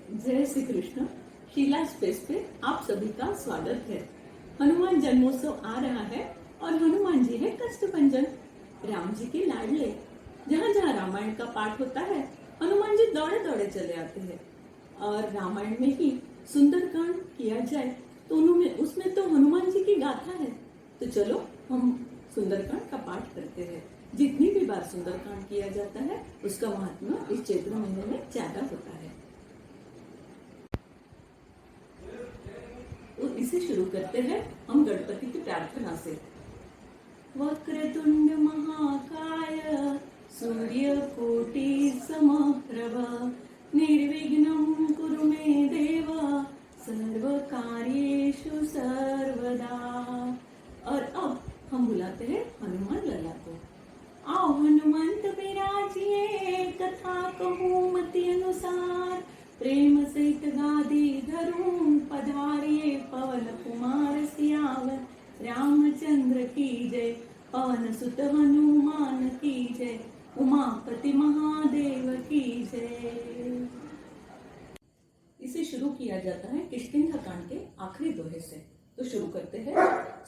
जय श्री कृष्ण। शीला स्पेस पे आप सभी का स्वागत है। हनुमान जन्मोत्सव आ रहा है और हनुमान जी है कष्टभंजन, राम जी के लाडले। जहाँ जहाँ रामायण का पाठ होता है हनुमान जी दौड़े दौड़े चले आते हैं। और रामायण में ही सुंदरकांड किया जाए तो उन्होंने उसमें तो हनुमान जी की गाथा है। तो चलो हम सुंदरकांड का पाठ करते हैं। जितनी भी बार सुंदरकांड किया जाता है उसका महात्मा इस चैत्र महीने में ज्यादा होता है। तो इसे शुरू करते हैं हम गणपति की प्रार्थना से। वक्रतुंड महाकाय सूर्यकोटि समप्रभ निर्विघ्नं कुरु मे देव सर्वकार्येषु सर्वदा। और अब हम बुलाते हैं हनुमान लला को। आओ हनुमंत बिराजिए, कथा कहूँ मति अनुसार, प्रेम सहित गादी धरूं, पधारिए पवन कुमार सियावर रामचंद्र की जय, पवन सुत हनुमान की जय, उमापति महादेव की जय। इसे शुरू किया जाता है किष्किंधा कांड के आखिरी दोहे से। तो शुरू करते हैं।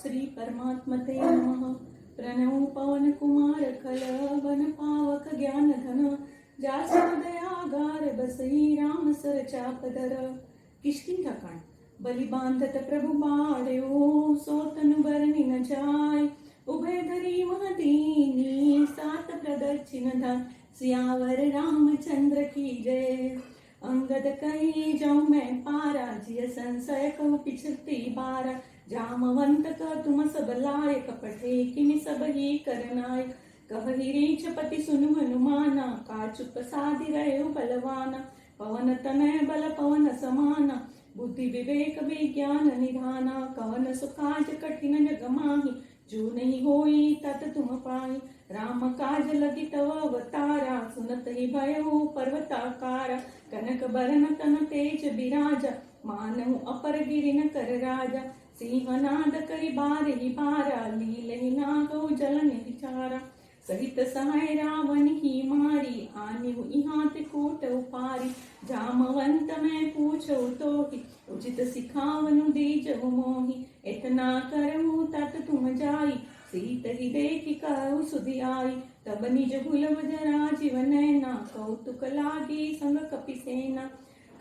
श्री परमात्मते नमः। प्रणव पवन कुमार खल वन पावक ज्ञान धन, जासु दयागार बसई राम सर चापदर। किष्किंधा कांड। बलि बांधत प्रभु बाड़ो, सो तनु बरनि न जाय, उभय धरी महदीनी सात प्रदक्षिण धा, सियावर रामचंद्र की जय। अंगद कही जाऊं मैं पारा, जिय संशय कहु पिछती बारा, जामवंत का तुम सब लायक, पठे किमि सब ही करनाय। कहहि रीछ पति सुनु हनुमाना, काचुप साधि रहे बलवाना, पवन तनय बल पवन समाना, बुद्धि विवेक विज्ञान निधाना। कवन सुकाज कठिन जग माही, जो नहीं होई तत तुम पाई। राम काज लगी तव अवतारा, सुनत ही भयउ पर्वताकारा। कनक बरन तन तेज बिराजा, मानहु अपर गिरि न कर राजा। सिंहनाद करि बारहि बारा, लीलहि नागौ जल निचारा। सहित सहाय रावण ही मारी, आनिहु इहाँ त्रिकूट उपारी। जामवंत मैं पूछौ तोहि, उचित सिखावनु दीजहु मोहि। इतना करहु तात तुम जाई, सीत ही देखि कहु सुधियाई। तब निज भुलव जरा जीव नैना, कौतुक लागी संग कपिसेना।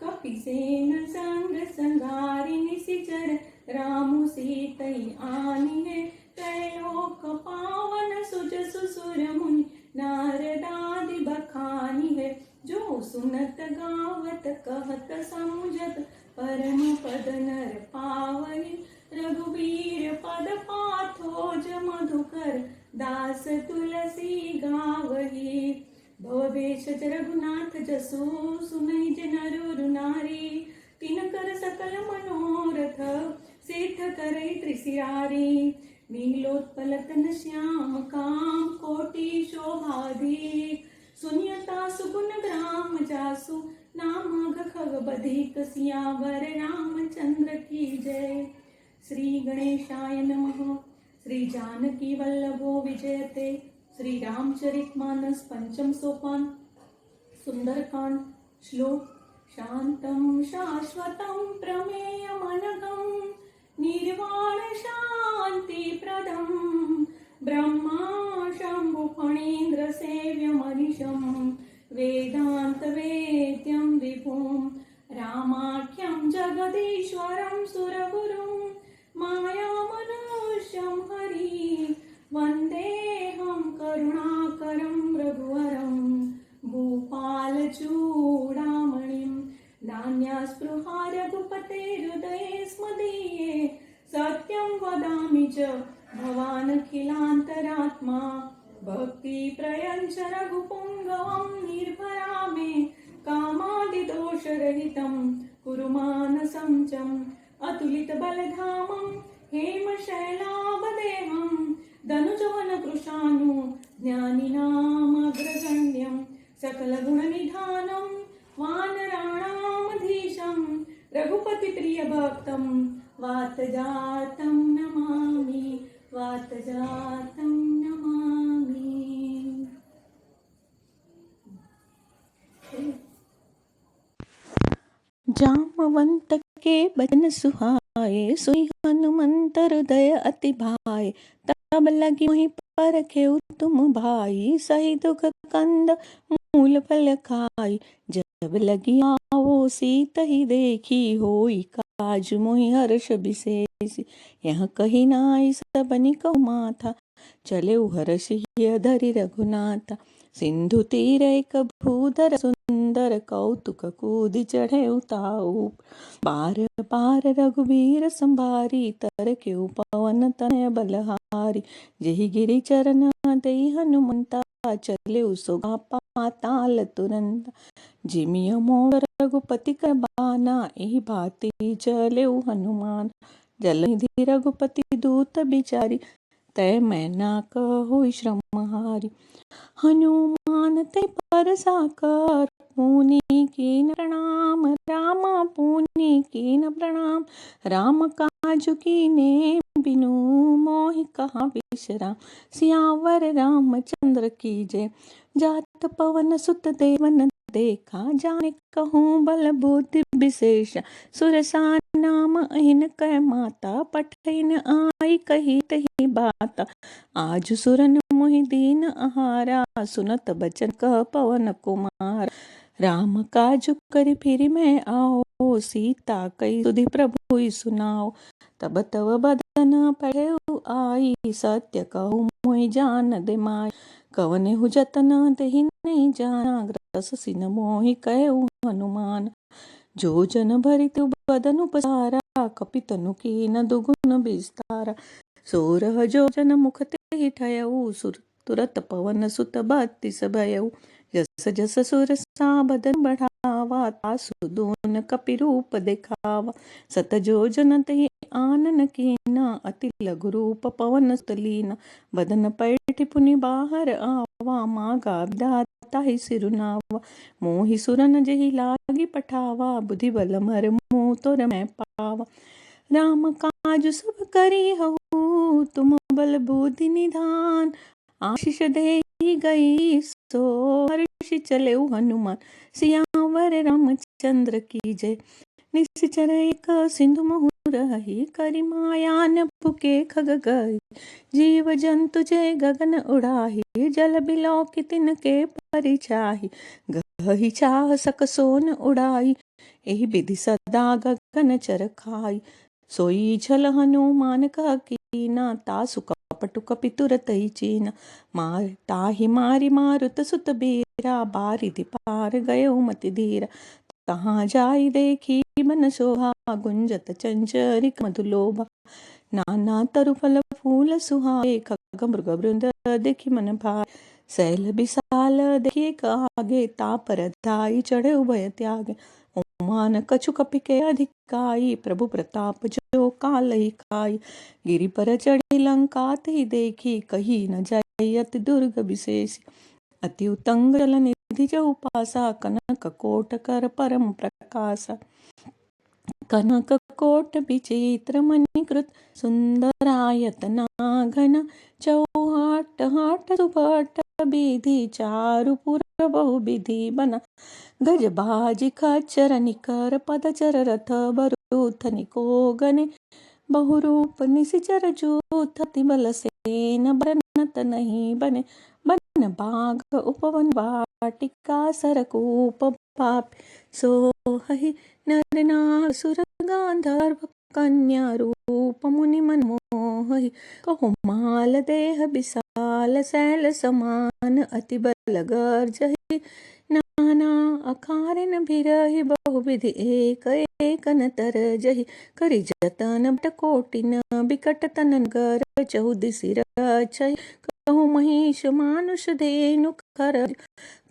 कपिसेन संग संगारि निशिचर, रामु सीतई आनिहे। त्रैलोक पावन सुजसु सुर मुनि, नारदादि बखानी है। जो सुनत गावत कहत समुझत, परम पद नर पावनी। रघुवीर पद पाथोज मधुकर, दास तुलसी गावही। भवभेषज रघुनाथ जसु, सुनहि जन अरुर नारी। तिनकर सकल मनोरथ, सिद्ध करई त्रिशिरारी। नीलोत्पल तन श्याम काम, कोटि शोभाधिक। सुनियता सुगुण ग्राम जासु, नाम खग बधिक। सियावर रामचंद्र की जय। श्री गणेशाय नमः। श्री जानकी वल्लभो विजयते। श्री रामचरितमानस पंचम सोपान। सुंदरकांड। श्लोक। शांतं शाश्वतं प्रमेयमनघं, निर्वाण शांति प्रदं, ब्रह्मा शंभु फणीन्द्र सेव्यमनिशं, वेदांत वेद्यं विभुं, रामाख्यं जगदीश्वरं सुरगुरुं, मायामनुष्यं हरि, वन्देऽहं करुणाकरं रघुवरं, भूपालचूडामणिं। नान्यास्पृहा रघुपते हृदये स्मदीये, सत्यं वदामि च भवानखिलान्तरात्मा। भक्ति प्रयञ्च रघुपुङ्गवं निर्भरा मे, कामादिदोषरहितं कुरु मानसं चं। अतुलित बलधामं हेमशैलावदेहं, धनुजवन कृशानु ज्ञानिनामग्रगण्यं। सकल गुणनिधानं वानराणामधीशं, रघुपति प्रिय भक्तं वातजातं नमामि, वातजातं नमामि। जामवंत के बचन सुहाए, सुई हनुमंत हृदय अति भाए। तब लगी वहीं पर खेऊ तुम भाई, सही दुख कंद मूल फल खाई। जब लगी आओ सीत ही देखी, होई काज मोहि हर्ष विशेष। यह कही नाई सबनि कहु माथा, चले हर्ष धरि रघुनाथा। सिंधु तीर एक भूधर सुंदर, कौतुक कूदि चढ़े ताऊ। बार बार रघुबीर संभारी, तर क्यों पवन तनय बलहारी। जेहि गिरि चरण देहि हनुमंता, चले सुगा पाताल तुरंत। जिमिय मोर रघुपति कर बाना, एहि भांति चले हनुमान। जलनिधि रघुपति दूत बिचारी, तय मैना कहो श्रम हारी। हनुमान ते पर साकर, पुनि कीन प्रणाम। रामा पुनि कीन प्रणाम, राम काजु कीने बिनु, मोहि कहा विश्राम। सियावर रामचंद्र की जय। जात पवन सुत देवन देखा, जाने कहूँ बल बुद्धि विशेष। सुरसा नाम अहिन कै माता, पठिन आई कही तही बात। आज सुरन मोहि दीन आहारा, सुनत बचन कह पवन कुमार। राम काजु करि फिरि मैं आओ, सीता कई सुधि प्रभु सुनाओ। तब तव बदन पढ़ेउ आई, सत्य कहूँ मोहि जान दे माय। कवनेहु जतन तेहि नहीं जाना, ग्रस सिन मोहि कहेउ हनुमान। जो जन भरितु बदन उपसारा, कपितनु कीन दुगुन विस्तारा। सोरह जो जन मुख तेहि ठयउ, तुरत पवन सुत बत्तीस भयउ। जस जस सुरसा बदन बढ़ावा, तासु दून कपि रूप देखावा। सत जो जन तेहि आनन कीना, अति लघु रूप पवन सुत लीना। बदन पैठि पुनि बाहर आवा, मागा विधाता ही सिरुनावा। मोहि सुरन जेहि लागी पठावा, बुद्धि बल मर मुँह तोर मैं पावा। राम काज सब करी हूँ, तुम बल बुद्धि निधान। आशीष देहि गई सो, हर्षि चलेउ हनुमान। सियावर रामचंद्र की जय। निश्चर एक सिंधु मोहु रही, करि माया न पुके खग गई। जीव जंतु जय गगन उड़ाही, जल बिलो कि तिनके परिछाही। गहि चाह सक सोन उड़ाई, एहि विधि सदा गगन चर खाई। सोई छल हनुमान कह कीना, तासु कपटु कपि तुरत ही चीना। मार ताहि मारि मारुत सुत बीरा, बारिधि पार गयो मति धीरा। तहाँ जाई देखी मन शोभा, गुंजत चंचरिक मधुलोभा। नाना तरु फल फूल सुहाए, खग मृग वृंद देखि मन भाए। सैल विशाल देखि एक आगे, तापर धाई चढ़े उभय त्यागे। ओमान कछु कपि के अधिकाई, प्रभु प्रताप जो कालहि खाई। गिरि पर चढ़ी लंका तेहि देखी, कही न जाय अति दुर्ग विशेष। अति उतंग जल निधि जहु पासा, कनक कोट कर परम प्रकाशा। कनक कोट विचित्र मणिकृत, सुंदरायतना घन। चौहाट हाट सुभट विधि, चारुपुर बहु विधि बना। गज बाजी खच्चर निकर, पदचर रथ बरूथ निको गने। बहुरूप निशिचर जूथ, अति बल सेन बरनत नहीं बने। बन बाघ उपवन वाटिका, सरकूप पाप सोहहि। नर नाग सुर गांधर्व, कन्या रूप मुनि मन मोहहि। कहु माल देह विशाल, शैल समान अति बल गर्जहि। नाना अखारिन भिरहि, बहुविधि एक एक न तरजहि। करि जतन बट कोटिन, बिकट तन नगर चहुदिसि रक्षहि। कहु महिष मानुष धेनु, खर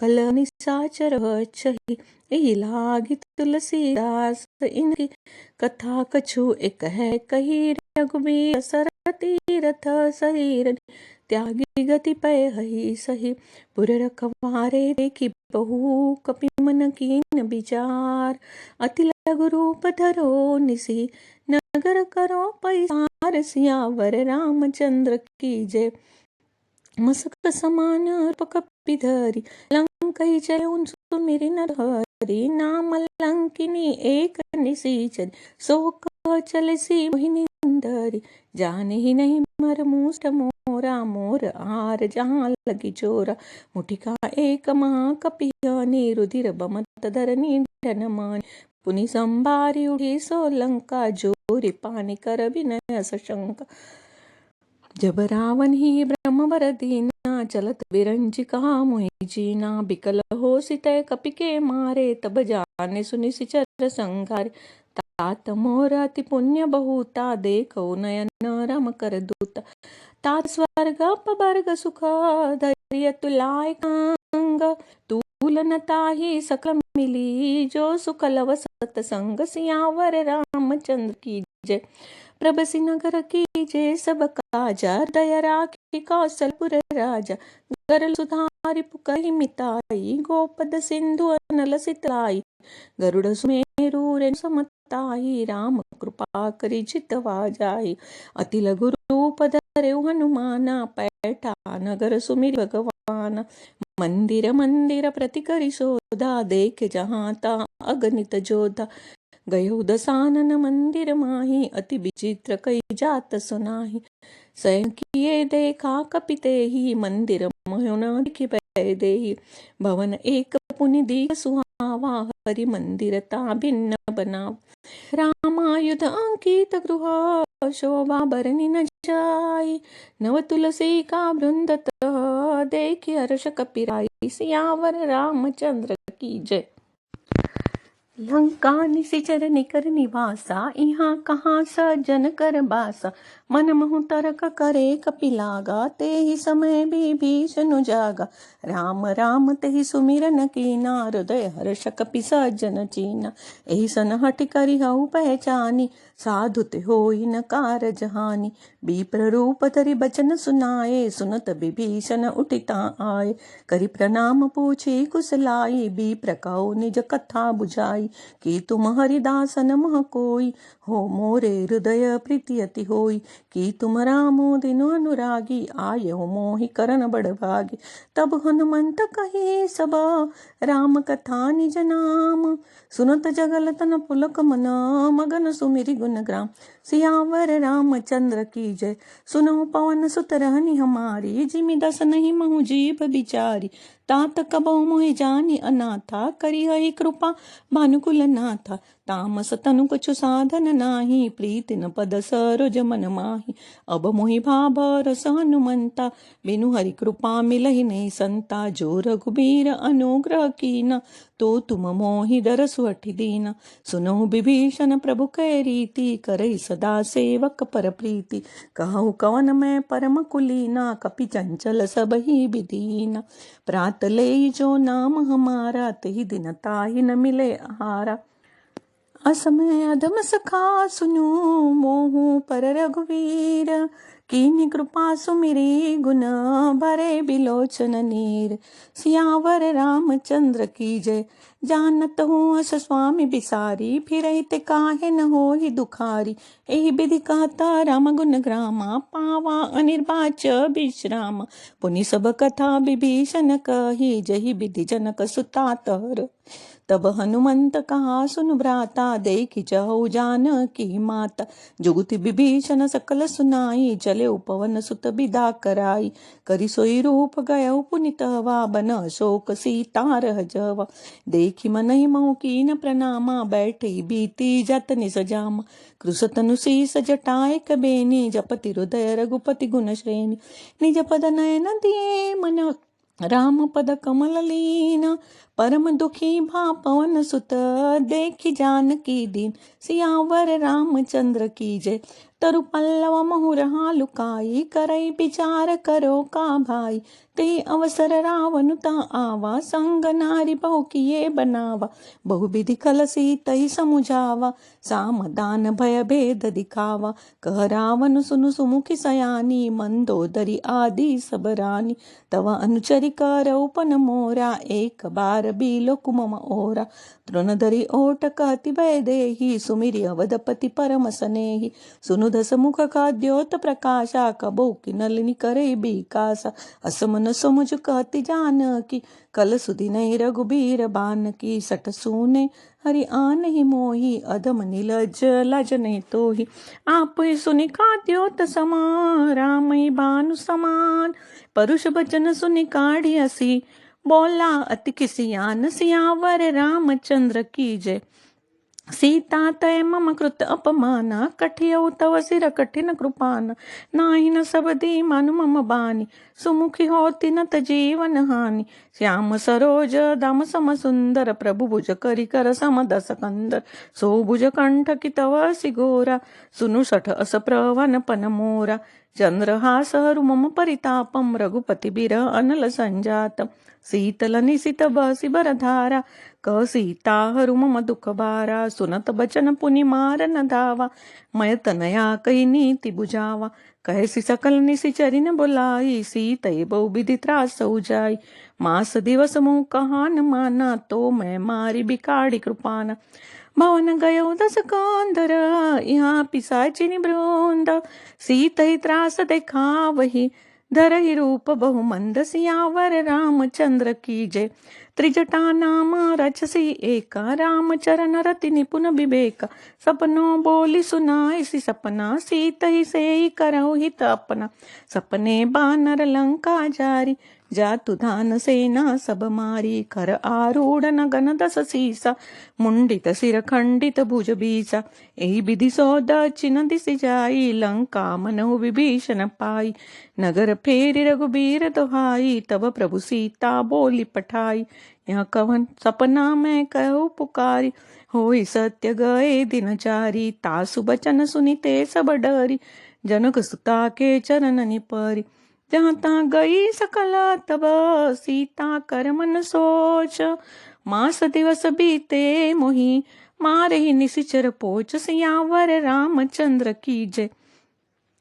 कल निशाचर भक्षहि। एहि लागी तुलसीदास इनकी, कथा कछु एक है कही। रघुबीर सर तीरथ शरीर, त्यागी गति पय हहि सही। पुर रखवारे देखी बहु, कपि मन कीन विचार। अति लघु रूप धरो निसि, नगर करो पैसार। सियावर रामचंद्र की जय। मसक समान रूप कपि धरि, लंकहि चलऊँ सुमिरि नर हरि, नाम लंकिनी एक निसीचर, सो कह चलसी मोहिनी सुंदरी, जाने ही नहीं मर मूष्ट मोरा, मोर आर जहाँ लगी चोरा, मुठिका एक महाकपियानी, रुधिर बमत धरनी ढनमानी, पुनि संभारी उठी सो लंका, जोरि पानी कर विनय सशंका, जब रावण ही ब्रह्मवर दीना, चलत बिरंची कहा मोहि जीना, बिकल हो सितय कपि के मारे, तब जाने सुनि सिचर संघारे, तात मोर अति पुण्य बहुता, देखो नयन रम कर दूता, तात स्वर्ग अपवर्ग सुख, धैर्य तुलाय कंग, तूलन ताहि सकल मिली, जो सुख लव सतसंग, सियावर रामचंद्र की जय। प्रभसि नगर की जय सब काजा, दया राखी कौशलपुर राजा, गरल सुधारि पुकहि मिताई, गोपद सिंधु अनल सितलाई, गरुड़ सुमेरु रेणु समताई, राम कृपा करि चितवा जाई, अति लघु रूप धरहु हनुमाना, पैठा नगर सुमिरि भगवाना, मंदिर मंदिर प्रति करि शोधा, देख जहाँ ता अगणित जोधा, गयो दसानन मंदिर माही, अति विचित्र कई जात सुनाही, स्वयं किए देखा कपिते ही, मंदिर मोह न दिखि भय देहि, भवन एक पुनि दीख सुहावा, हरि मंदिर ता भिन्न बनावा, रामायुध अंकित गृह, शोभा बरनि न जाई, नव तुलसी का वृंद तह, देखि हर्ष कपिराई, सियावर रामचंद्र की जय। लंका निशिचर निकर निवासा, इहाँ कहाँ सज्जन कर बासा, मन महु तरक करे कपि लागा, तेहि समय विभीषण जागा, राम राम तेहि सुमिरन कीना, हृदय हर्ष कपि सज्जन चीना, एहि सन हठि करिहउ पहचानी, साधु ते होई न कारज हानि, विप्र रूप धरि बचन सुनाए, सुनत विभीषण उठिता आए, करि प्रणाम पूछी कुशलाई, विप्र कहो निज कथा बुझाई, कि तुम हरिदासन मह कोई, हो मोरे हृदय प्रीति अति होई, कि तुम रामो दिनो अनुरागी, आये हो मोहि करन बड़ भागी, तब हनुमंत कही सब राम कथा निज नाम, सुनत जगल तन पुलक मन, मगन सुमिरि गुण ग्राम, सियावर रामचंद्र की जय। सुनो पवन सुत रहनी हमारी, जिमि दस नहीं महु जीभ बिचारी, तात कबहु मोहि जानी अनाथा, करी हई कृपा भानुकुल नाथा, तामस तनु कछु साधन नाही, प्रीति न पद सरोज मन माही, अब मोहि भाबर हनुमंता, बिनु हरि कृपा मिलहि नहीं संता, जो रघुबीर अनुग्रह कीना, तो तुम मोहि दरसु हठि दीना, सुनो विभीषण प्रभु कै रीति, करहि सदा सेवक पर प्रीति, कहु कवन मैं परम कुलीना, कपि चंचल सबहि विदीना, प्रात ले जो नाम हमारा, तेहि दिन ताहि न मिले आहारा, असमय अधम सखा सुनु, मोहु पर रघुवीर, कीन्ही कृपा सुमिरी गुण, भरे बिलोचन नीर, सियावर रामचंद्र की जय। जानत हूँ अस स्वामी बिसारी, फिरहि ते काहे न होहि दुखारी, एहि विधि कहता राम गुण ग्रामा, पावा अनिर्वाच विश्राम, पुनि सब कथा विभीषण कही, जहि विधि जनक सुता तर, तब हनुमंत कहा सुन भ्राता, देखि चहु जानकी माता, जुगति विभीषण सकल सुनाई, चले उपवन सुत बिदा कराई, करि सोई रूप गयउ पुनि तहवा, बन शोक सीता रह जवा, देखि मनहि महु कीन प्रणामा, बैठई बीती जत निज जामा, कृस तनु शीस जटाए कबेनी, जपति हृदय रघुपति गुण श्रेणी, निज पद नयन दिए मन, राम पद कमल लीना, परम दुखी भा पवन सुत, देखि जानकी दीन, सियावर रामचंद्र की जय। तरु पल्लव महु रहा लुकाई, करई विचार करो का भाई, ते अवसर रावण ता आवा, संग नारी बहु किए बनावा, बहु विधि खलसी तहि समुझावा, साम दान भय भेद दिखावा, कह रावण सुनु सुमुखि सयानी, मंदोदरी आदि सब रानी, तव अनुचरि करौपन मोरा, एक बार बिलो कुमम ओरा, तृणधरि ओट कहति भय देहि, सुमिरि अवधपति परम सनेहि, सुनु अनुदस मुख का द्योत प्रकाशा, कबो की नलिनी करे बिकासा। असमन समुझ कहती जान की, कल सुधि नहीं रघुबीर बान की। सठ सूने हरि आन ही मोही, अधम नीलज लज नहीं तो ही। आप ही सुनि का द्योत समान, राम ही भानु समान। परुष बचन सुनि काढ़ी हसी, बोला अति किसी आन। सियावर रामचंद्र की जय। सीता तय मम कृत अपमाना, कठियौ तव सिर कठिन कृपाना। नाही न सबदी मनु मम बानी, सुमुखी होती न जीवन हानि। श्याम सरोज दाम सम सुंदर, प्रभु भुज करि कर सम दस कंदर। सो भुज कंठ की तव सिगोरा, सुनु सठ अस प्रवन पन मोरा। चंद्रहास हरु मम परितापम, रघुपति बिरह अनल संजातम। शीतल निशित बसी बरधारा, क सीता हरु मम दुख बारा। सुनत बचन पुनि मारन धावा, मैं तनया कही नीति बुझावा। कहसी सकल निशिचरि न बुलाई, सीतै बहु विधि त्रास जाई। मास दिवस मुँह कहा न माना, तो मैं मारी बिकाड़ी कृपाना। भवन गयो दस कांधर, यहाँ पिसाचिनी बृंद। सीतै त्रास देखावही, धरहि रूप बहु मंद। सियावर रामचंद्र की जय। त्रिजटा नाम रचसी एका, राम चरण रति निपुण विवेका। सपनों बोली सुनाइसी सपना, सीतहि सेई करहु हित अपना। सपने बानर लंका जारी, जातु धान सेना सब मारी। कर आरूढ़ नगन दस सीसा, मुंडित सिर खंडित भुज बीसा। एहि विधि सौद चिन दिसि जाई, लंका मनहु विभीषण पाई। नगर फेरि रघुबीर दोहाई, तब प्रभु सीता बोली पठाई। यह कवन सपना मैं कहूँ पुकारी, होई सत्य गए दिन चारी। तासु बचन सुनिते सब डरी, जनक सुता के चरण निपरी। जहाँ तहाँ गई सकल तब, सीता कर मन सोच। मास दिवस बीते मोही, मारहि निशिचर पोच। सियावर रामचंद्र की जय।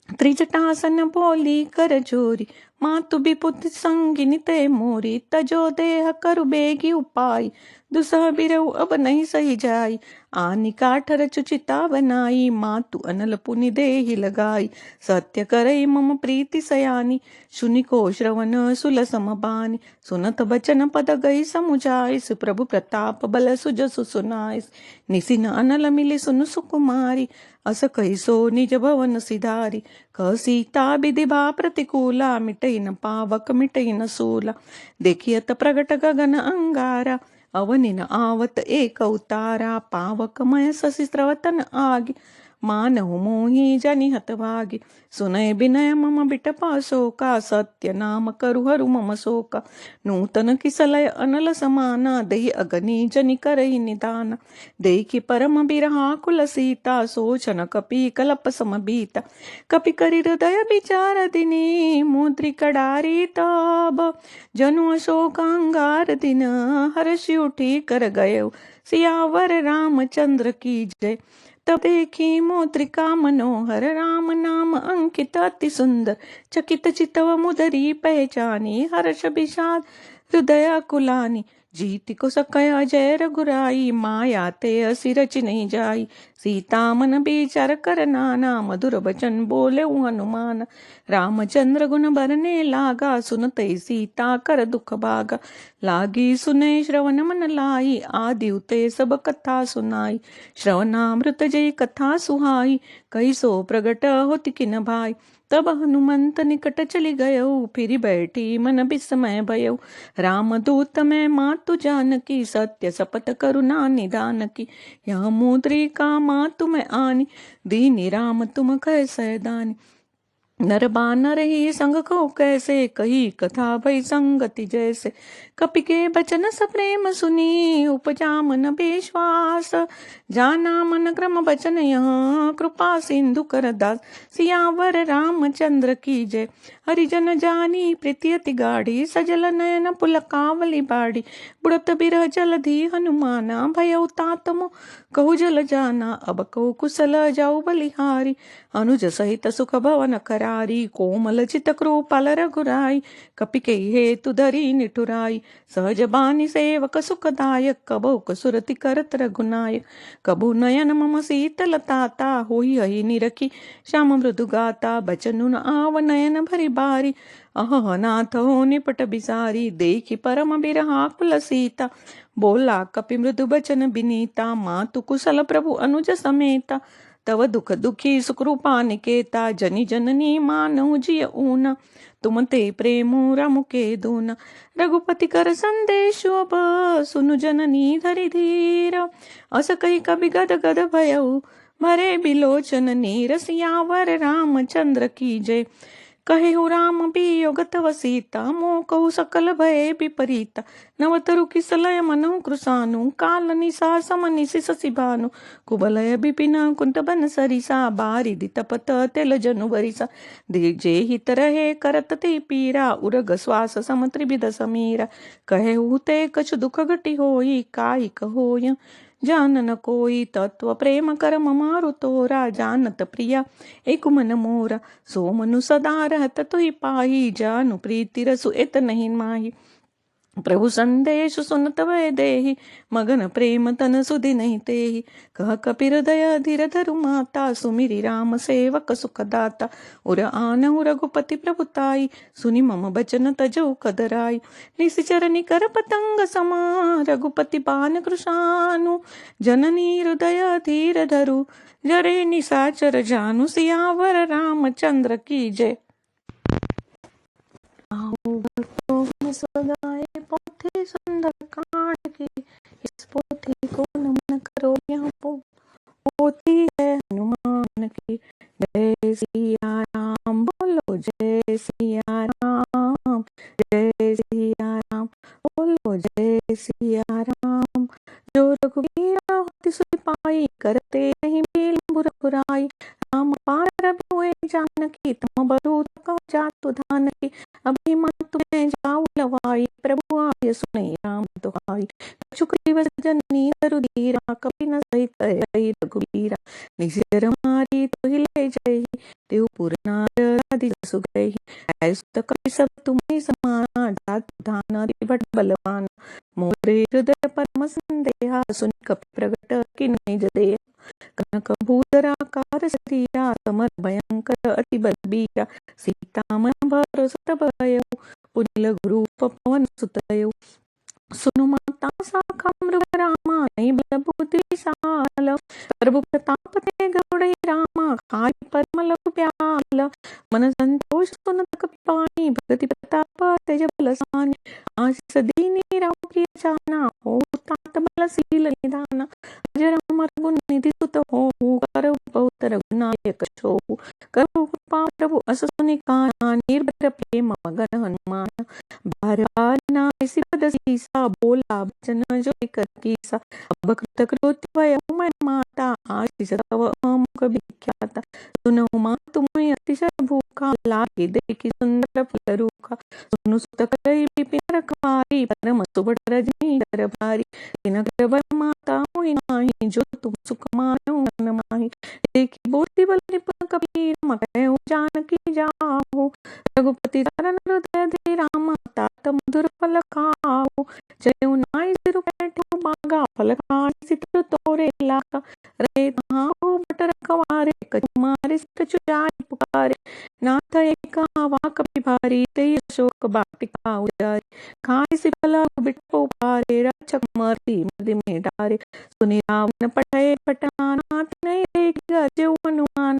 त्रिजटासन बोली कर जोरी, मातु बिपुत संगिनी ते मोरी। तजो देह करु बेगी उपाय, दुसह बिरऊ अब नहीं सही जाई। आनी काठर चुचिता बनाई, मातु अनल पुनि देहि लगाई। सत्य करई मम प्रीति सयानी, शुनि को श्रवण सुलसम बानी। सुनत बचन पद गई समुझाइस, प्रभु प्रताप बल सुजसु सुनाइस। निसिन अनल मिली सुनु सुकुमारी, अस कही सो निज भवन सिधारी। क सीता विधि भा प्रतिकूला, मिटई न पावक मिटई न सूला। देखियत प्रगट गगन अंगारा, अवनि न आवत एक उतारा। पावक मय शशि स्रवतन आगि, मानहु मोहि जनि हत भागी। सुनय विनय मम बिटपा शोका, सत्य नाम करु हरु मम शोका। नूतन किसलय अनल समाना, देहि अगनी जनि करहि निदाना। देखि परम बिरहा कुल सीता, सोचन कपि कलप सम बीता। कपि करि हृदय विचार दिनी, मुद्रिक डारी तब। जनु अशोक अंगार दिन, हर्षि उठी कर गयो। सियावर रामचंद्र की जय। तब देखी मोद्रिका मनोहर, राम नाम अंकित अति सुंदर। चकित चितव मुदरी पहचानी, हर्ष विषाद हृदय कुलानी। जीति को सकय अजय रघुराई, माया ते असी रचि नहीं जाई। सीता मन विचार कर नाना, मधुर बचन बोले हनुमान। रामचंद्र गुण बरने लागा, सुनते सीता कर दुख भागा। लागी सुने श्रवण मन लाई, आदि उते सब कथा सुनाई। श्रवणामृत जय कथा सुहाई, कही सो प्रगट होति किन भाई। तब हनुमंत निकट चली गयो, फिर बैठी मन विस्मय भयो। राम दूत मैं मातु जानकी, सत्य सपत करुणा निदान की। यह मुद्रिका मातु में आनी, दीनी राम तुम कैसे दानी। नर बानर ही संग को कैसे, कही कथा भई संगति जैसे। कपि के बचन सप्रेम सुनी, उपजा मन विश्वास। जाना मन क्रम बचन यहाँ, कृपा सिंधु कर दास। सियावर रामचंद्र की जय। हरिजन जानी प्रीति अति गाढ़ी, सजल नयन पुलकावली बाड़ी। बुड़त बिरह जलधि हनुमाना, भयउ तात मोह कहु जल जाना। अब कहु कुशल जाऊ बलिहारी, अनुज सहित सुख भवन करा। प्यारी, कोमल चित कृपाल रघुराई, कपिके हेतु धरी निठुराई, सहज बानी सेवक सुखदायक, कबो कसुरति करत रघुनायक, कबो नयन मम शीतल ताता, होई हई निरखी श्याम मृदु गाता, बचनुन आव नयन भरी बारी, अह नाथ हो निपट बिसारी, देखी परम बिरहा कुल सीता, बोला कपि मृदु बचन बिनीता, मातु कुशल प्रभु अनुज समेता, तव दुख दुखी सुकृपा निकेता, जनि जननी मानहु जिय ऊना, तुम ते प्रेमु रमुके दूना, रघुपति कर संदेश अब, सुनु जननी धरि धीर, अस कही कवि गद गद भयउ, भरे बिलोचन नीर, सियावर रामचंद्र की जय। कहेहु राम वियोग तव सीता, मोह कहु सकल भय विपरीता, नवतरु किसलय मनहु कृसानु, काल निसा समनिसि शशि भानु, कुबलय बिपिन कुंत बन सरिसा, बारिधि तपत तेल जनु बरिसा, जेहि तरहे करत ते पीरा, उरग श्वास सम त्रिविध समीरा, कहेहु ते कछु दुख घटी होई, काई कहोय जानन कोई, तत्व प्रेम कर ममारु तोरा, जानत प्रिया एक मन मोरा, सो मनु सदा रहत तुहि पाही, जानु प्रीति रसु एत नहीं माही, प्रभु संदेश सुनत वै देहि, मगन प्रेम तन सुधि नहीं तेहि, कह कपि हृदय धीर धरु माता, सुमिरि राम सेवक सुख दाता, उर आनहु रघुपति प्रभुताई, सुनि मम बचन तजौ कदराई, निशिचरनि कर पतंग समा, रघुपति बान कृशानु, जननी हृदय धीर धरु, जरे निशाचर जानु, सियावर रामचंद्र की जय। सगाए पोथी सुंदर कांड की, इस पोथी को नमन करो यहाँ पोथी है हनुमान की, जय सिया राम बोलो जय सिया राम, जय सिया राम बोलो जय सिया राम, जो रघुवीर होति सुधि पाई, करते नहीं बिलम्ब बुराई, राम पार हुए जानकी, तुम बरु जातु धान की, अभिमान तुम्हें जाऊ लवाई, प्रभु आय सुने राम दुहाई, कछुक दिवस जननी तरु धीरा, कपि न सहित रघुबीरा, निशिर मारी तो हिले जय, देव पुर नार आदि जसु गए, ऐसु कपि सब तुम्हें समाना, जातु धान बड़ बलवान, मोरे हृदय परम संदेहा, सुन कपि प्रगट किन निज देहा, कनक भूधराकार शरीरा, समर भयंकर अति बलबीरा, सीता मन भरोसा भयउ, पुनिल गुरूप पवन सुतयउ, सुनु माता शाखा मृग रामा, नहीं बल बुद्धि विशाल, प्रभु प्रताप ते गौड़े रामा, खाई परम लघु प्याल, मन संतोष सुनत कपि पानी, भगति प्रताप तेज बल सानी, आशीष दीनी राम प्रिय जाना, हो तात बल शील निधाना, अजर अमर गुण निधि सुत होहु, करहु बहुत रघुनायक छोहु, करहु कृपा प्रभु अस सुनि काना, निर्भय प्रेम मगन हनुमान, बार बार नाहि सिपद सीसा, बोला बचन जो कर कीसा, अब कृत कृत्य भय मैं माता, आशीष तव अमुख विख्याता, सुनहु मां तुम्हें अतिशय भूखा, लागे देखि सुंदर फल रूखा, सुनु सुत करई विपिन रखवारी, परम सुबह रजनी कर भारी, तिन कर बर माता मोहि नाही, जो तुम सुख मानो मन माही, देखि बोलि बल निपुण कबीर, मकहु जानकी जाहु, रघुपति तरन हृदय धि रामा, तात मधुर फल खाओ, जयउ नाहि सिरु बैठो बागा, फल खाहि सितरु तोरे लागा, रहे तहाहु बट रखवारे, कछु मारे कछु जाय पुकारे, नाथ एक आवा कपि भारी, तेहि अशोक वाटिका उजारी, खाहि सि फल बिटपो पारे, रक्षक मर्दि मर्दि में डारे, सुनि रावण पठय पटाना, नहीं देखिया जेउ हनुमान,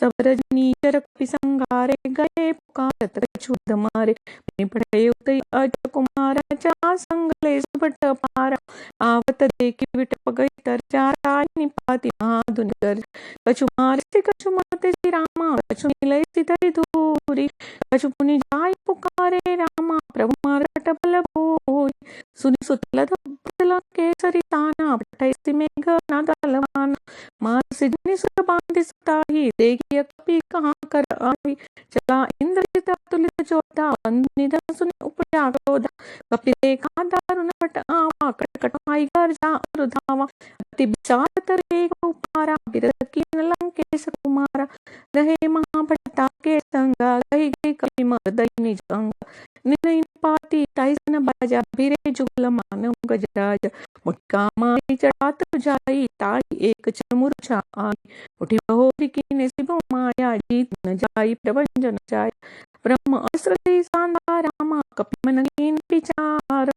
सब रजनी चरक पिसंगारे, गए पुकारत कछु मारे, पढ़े उतई अज कुमार, चा संगले सुभट पारा, आवत देखि विटप गई तर, चारा निपाति महाधुन कर, कछु मारे से कछु माते श्री रामा, कछु मिलय सिधरि धूरी, कछु पुनि जाय पुकारे रामा, प्रभु मारट बल भोई, सुनि सुतल केसरी ताना, पठै सि मेघ नादलवाना, मानसि जनि सुर बांधि सुताही, देखिय कपि कहाँ कर आई, चला इंद्रजित अतुलित जोधा, बंधु निधन सुनि उपजा क्रोधा, कपि देखा दारुण पट आवा, कटकट आई गर्जा अरुधावा, अति विचार तरे गो पारा, बिरध कीन लंकेश कुमारा, रहे महाभटा के संगा गई गई कपि मर्दई निज अंगा निनई पाती ताई सन बाजा भिरे जुगल मानव गजराज मुटका मारी चढ़ात जाई ताई एक चमुर आई उठी बहोरी की नसीब माया जीत न जाई प्रभंजन जाय ब्रह्म अस्त्र सांदा रामा कपि मन कीन विचार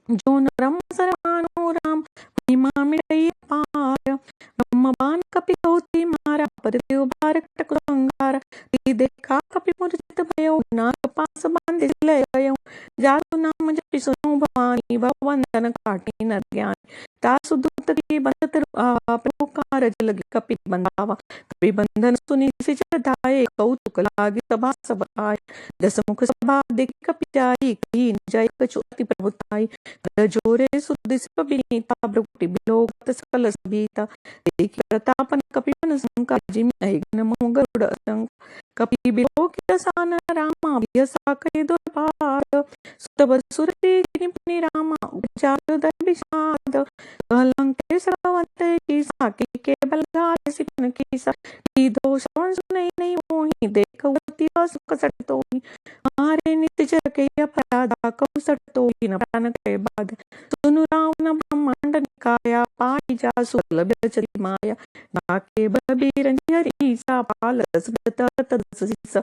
जो न ब्रह्म सरमानो राम महिमा मिटई पार ब्रह्म बाण कपि कहुती मारा पर देव बार कटक अंगार ती देखा कपि मूर्छित भयो नाग पास बांधे लय गयो जातु नाम जपि सुनो भवानी भवंदन काटी नर ज्ञानी तासु दूत की बंदत प्रभु कारज लगी कपि बंधावा कपि बंधन सुनि सिज धाये कौतुक लागे सभा सब आय दस मुख सभा देखि कपि जाई कही न जाय कछु अति प्रभुताई जोरे सुदिसिप विनीता भ्रुकुटि बिलोकत सकल सबीता देखि प्रतापन कपिवन संका जिमि अहिगन मो गरुड़ असंक कपि बिलोकित सान रामा बियसा कहि दुर्भार सुतवर सुरति गिनि रामा उपचार दय विषाद कहलंके सरवंत की साकी के बलगार सिपन की सा की दोष सुनई नहीं मोहि देखवती सुख सट तोहि मारे नित्य जर के अपराधा कौ सट तोहि न प्राण के बाद सुनु रावण ब्रह्मांड निकाया पाई जा सुलभ चरि माया नाके बलबीर हरि सा पाल तदस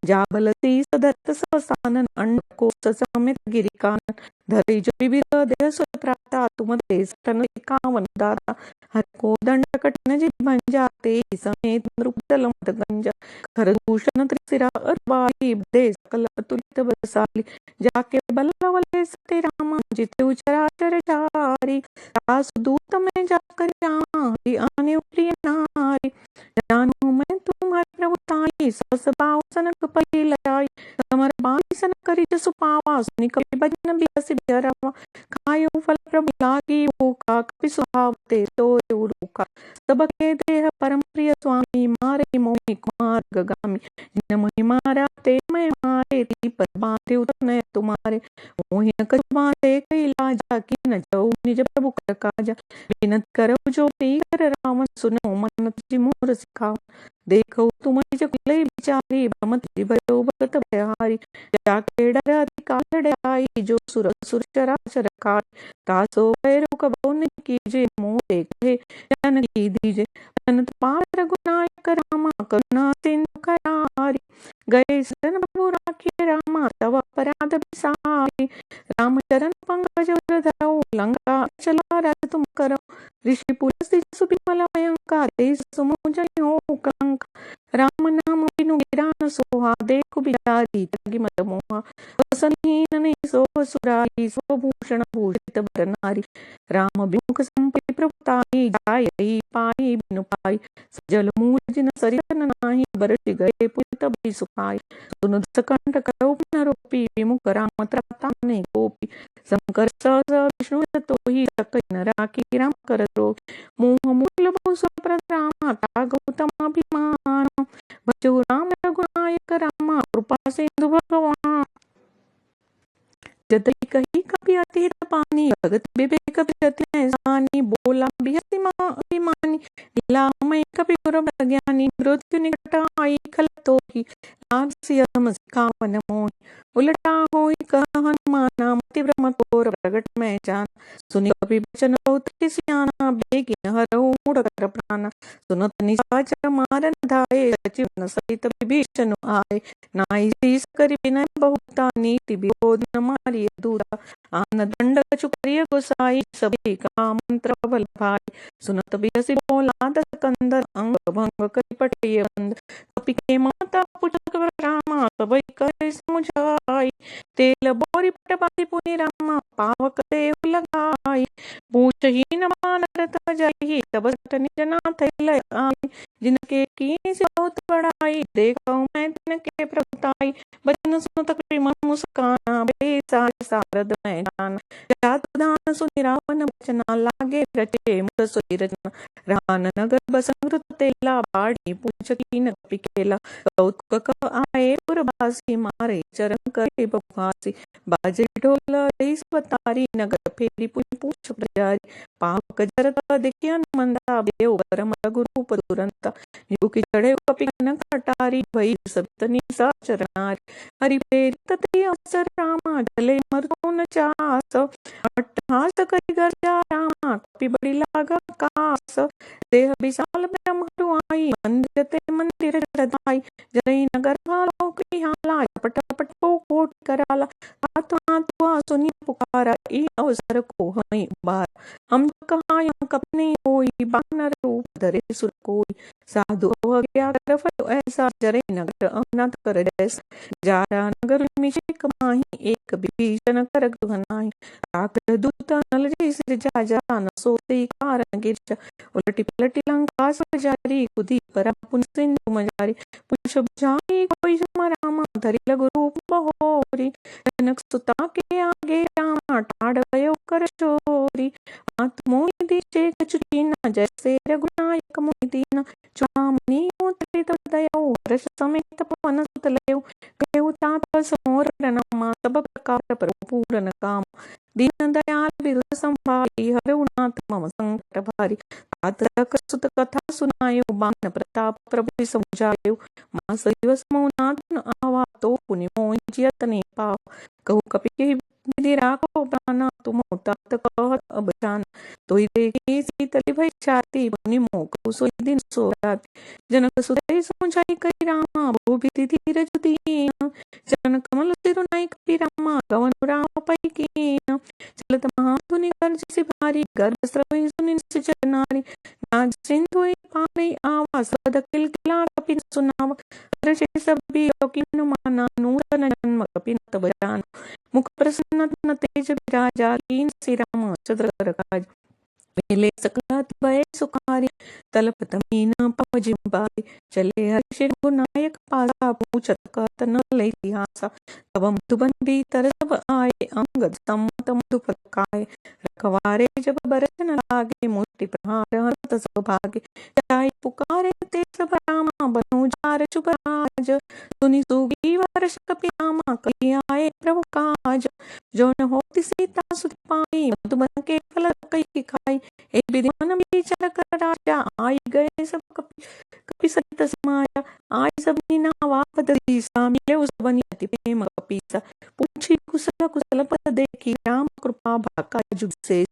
जा बल सीस दत्त ससानन अंड को समेत गिरिकानन धरि जो विविध देह सुर प्राता तुम देश तन कावन दाता हर को दंड कटन जी भंजा ते समेत नृपतल मत गंजा खरदूषण त्रिशिरा अरबाई देश कल तुलित बरसाली जाके बल्लवले सते रामा जिते उचराचर चारी दास दूत में जाकर रामी आने प्रिय नारी जानू मैं तुम्हारी प्रभुताई सस बाव सनक पई लाई समर बाई सन करि जसु पावा सुनि कपि भजन बियसि बिहरवा कायो फल प्रभु लागी भूखा कपि सुहावते तोरे उरुखा सबके देह परम प्रिय स्वामी मारे मोहि कुमार गगामी जिन मोहि मारा ते मैं मारे ती पर बांधे उतने तुम्हारे मोहि न कछु बांधे कई लाजा की न जाऊ निज प्रभु कर काजा बिनत करो जो पी कर रावण सुनो मन तुझी मोर सिखाओ देखो तुम निज कुलई बिचारी भ्रमत भयो भगत भयहारी जाके डर अति काल डराई जो सुर सुर चराचर काट तासो भैरव कबो नहीं कीजे मुँह देखे जन की दीजे अनंत पार रघुनायक रामा करुणा सिंधु करारी गए शरण प्रभु राखे रामा तव अपराध बिसारी राम चरण पंकज धरो लंका चला रथ तुम करो ऋषि पुलस्ति सुबिमल भयंका देश सुमोजन हो कलंक राम नाम बिनु गिरान सोहा देखु बिचारी तगी मत मोहा वसनहीन नहीं सो सुराई सो भूषण भूषित बर नारी राम विमुख संपत्ति प्रभुताई जाय पाई बिनु पाई सजल मूल जिन सरितन नाही बरसि गए पुनित भई सुखाई सुनु सकंठ करौ पुनरोपि विमुख राम त्राता नहीं गोपी शंकर सहस विष्णु तोहि सकई न राखी राम कर रो मोह मूल बहु सुप्रद रामा ता गौतम अभिमान भजो राम रघुनायक रामा कृपा सिंधु भगवान जदई कही कपि अति पानी भगत विवेक विचति सानी बोला बिहति मां अभिमानी लीला मैं कपि गुरव ज्ञानी मृत्यु निकट आई खल तोहि लाग सियम सिखावन मोहि उलटा होई कह हनुमाना मति भ्रम तोर प्रगट मैं जान सुनि कपि बचन बहुत सियाना बेगिन हरहु मूढ़ कर प्राण सुनत निशाचर मारन धाये सचिव सहित विभीषण आए नाई शीस करि विनय बहुता नीति विरोध न मारिय दूरा आन दंड चुकरिय गोसाई सभी का मंत्र बल भाई सुनत बियसि बोला दस कंदर अंग भंग करि पटिय बंद कपि के माता पुछक रामा सबई करे समुझाई तेल बोरी पटबाई पुनि रामा पावक देव लगाई पूछहीन बानर तजहि तब सट निज नाथ लय आई जिनके कीनि से बहुत बड़ाई देखो मैं तिनके प्रभुताई बचन सुनत कपि मन मुस्काना बेसा सारद मैं जान जातु दान सुनि रावण बचना लागे रचे मुद सोई रचना रान नगर बसंकृत तेला बाड़ी पूछ कीन कपि केला कौतुक आए पुरवासी मारे चरण करे बहुहासी बाजे ढोल रईस बतारी नगर फेरी पुनि पूछ प्रजारी पावक जरता देखियन मंदा बेउ परम रघुरूप दुरंता जो कि चढ़े कपि कनक अटारी भई सप्तनी चरनारी हरि प्रेरित ते अवसर रामा जले मरतो न चास अट्टहास करि गर्जा रामा कपि बड़ी लागा कास देह विशाल ब्रह्म आई मंदिर ते मंदिर जड़ाई जय नगर हालो कृहाला पट पट कोट कराला आत्मा तुआ सुनी पुकारा ई अवसर को हमें बार हम कहा यहाँ कपने होई बानर रूप धरे सुर कोई साधु अवज्ञा कर फल ऐसा जरे नगर अवनत कर जैसा जारा नगर मिशिक माही एक विभीषण कर गृहनाही आकर दूत नल जैसे जा जा न सोते कारण गिरजा उलटी पलटी लंका सजारी कुदी पर पुन सिंधु मजारी पुरुष बुझाई कोई रामा धरि लघु रूप बहोरी जनक सुता के आगे रामा ठाड़ गयो कर चोरी मात मोहि दीजे कछुरी न जैसे रघुनायक मोहि दीना चामनी उतरे तो दयो हर्ष समेत पवन सुत लयो कहु तात समोर नमा सब प्रकार पूर्ण काम दीन दयाल विरल संभारी हरउ नाथ मम संकट भारी तात सुत कथा सुनायो बान प्रताप प्रभु समझायो मां सैव समो नाथ न आवा तो पुनि मोहि जियत ने पाव कहु कपि के विधि राखो प्राणा तुम तात कहत अब जान तोहि देखी शीतल भई छाती पुनि मोह कहु सोई दिन सो राति जनक सुते समझाई कहि रामा बहु विधि धीरज दीन चरण कमल सिरुनाई कपि रामा गवन राम पई कीन चलत महाधुनि गर्ज से भारी गर्भ स्रवई सुनि निश्चर नारी नाग सिंधु पारी आवा सद किल किला कपि सुनावा हर्षे सब भी किन्नु माना नूतन जन्म कपि न तब जान मुख प्रसन्न न तेज विराजा लीन श्री राम चंद्र कर काज मेले सकलात भय सुखारी तलपत मीन पव जिम्बाई चले हर्ष नायक पासा पूछत कहत न ले इतिहासा तब मधुबन भीतर सब आए अंगद सम्मत मधुपत काय रखवारे जब बरसन लागे मोति प्रहार हरत सब भागे जाय पुकारे ते सब रामा बनु जार चुप राज सुनि सुगी वर्ष कपि रामा कहि आए प्रभु काज जो न होती सीता सुत पाई मधुबन के फल कई खाई एक विद्वान विचार कर राजा आई गए सब कपि कपि सहित समाया आई सब नीना पदरी सा मिले उस बनी अति प्रेम कपीसा पूछी कुशल कुशल पद देखी राम कृपा भाका जुग से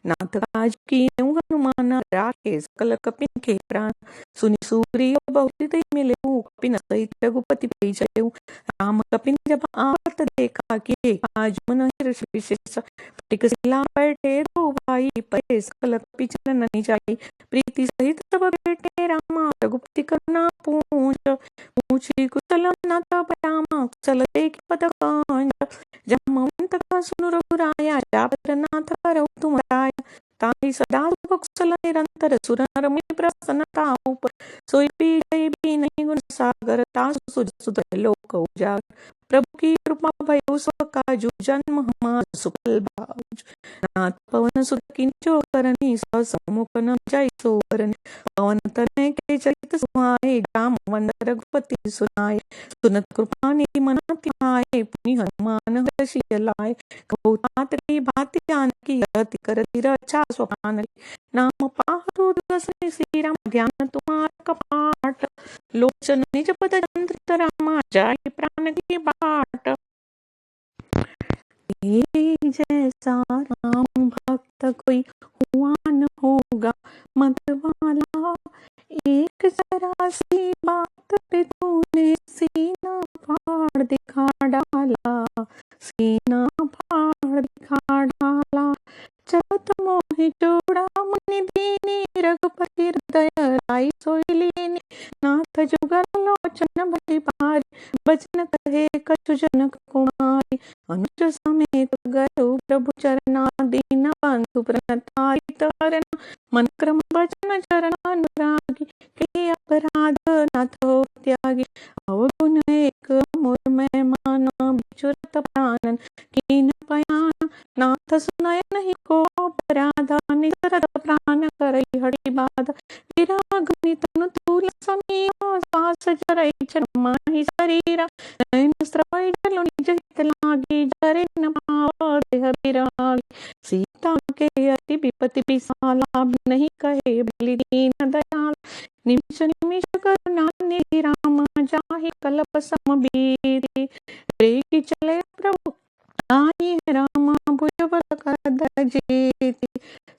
नाथ काज की हनुमान राखे सकल कपिन के प्राण सुनि सूरी बहुत दई मिले कपिन सहित रघुपति पै जयऊ राम कपिन जब आवत देखा कि आज मन हर्ष विशेष पटिक सिला बैठे दो भाई पै सकल कपि चलन नहीं जाई प्रीति सहित सब बेटे रामा रघुपति करुणा पूछी कुशल नाथ रामा कुशल देख पद कांज जमवंत का सुन रघुराया जाबर नाथ करौ तुम राया ताहि सदा सुख कुशल निरंतर सुर नर मुनि प्रसन्नता ऊपर सोई पी गई भी नहीं गुण सागर तासु सुध सुध लोक उजागर प्रभु की कृपा भयो सब काजु जन्म हमार सुफल बाजु नाथ पवन सुत किंचो करनी समुख न जाय सोवरन पवन तनय के चरित सुहाए राम वंदन रघुपति सुनाए सुनत कृपा निधि मना त्याए पुनि हनुमान हर्षि लाए कहु तात की भांति जानकी रति करति रक्षा स्वपान नाम पाहु दसनि श्री राम ध्यान तुम्हारा कपाट लोचन निज पद चंद्र रामा जाय प्राण की बाट जैसा राम भक्त कोई हुआ न होगा मतवाला एक जरा सी बात पे तूने सीना फाड़ दिखा डाला सीना फाड़ दिखा डाला चलत मोहि जोड़ा मुनि दीनी रघुपति हृदय राई सोई लीनी नाथ जुगल लोचन भली भारी बचन कहे कछु जनक कुमारी अनुज समेत गयो प्रभु चरना दीन बंधु प्रणताई तरना मन क्रम वचन चरण अनुरागी के अपराध नाथ हो त्यागी अवगुण एक मोर मैं माना बिचुरत प्राणन कीन पयान नाथ सुनय नहीं को अपराधा निसरत प्राण करई हरि बाधा विराग नितनु तूल समीरा श्वास जरई चरमाहि शरीरा नयन स्रवई जल निज हित लागी जरे न पाव देह विरागी सीता के अति विपति विशाला नहीं कहे बलि दीन दयाल निमिष निमिष करुणा निधि राम, जाहि कल्प समबीति। रे कि चले प्रभु आई रामा, भुजबल कर जेति।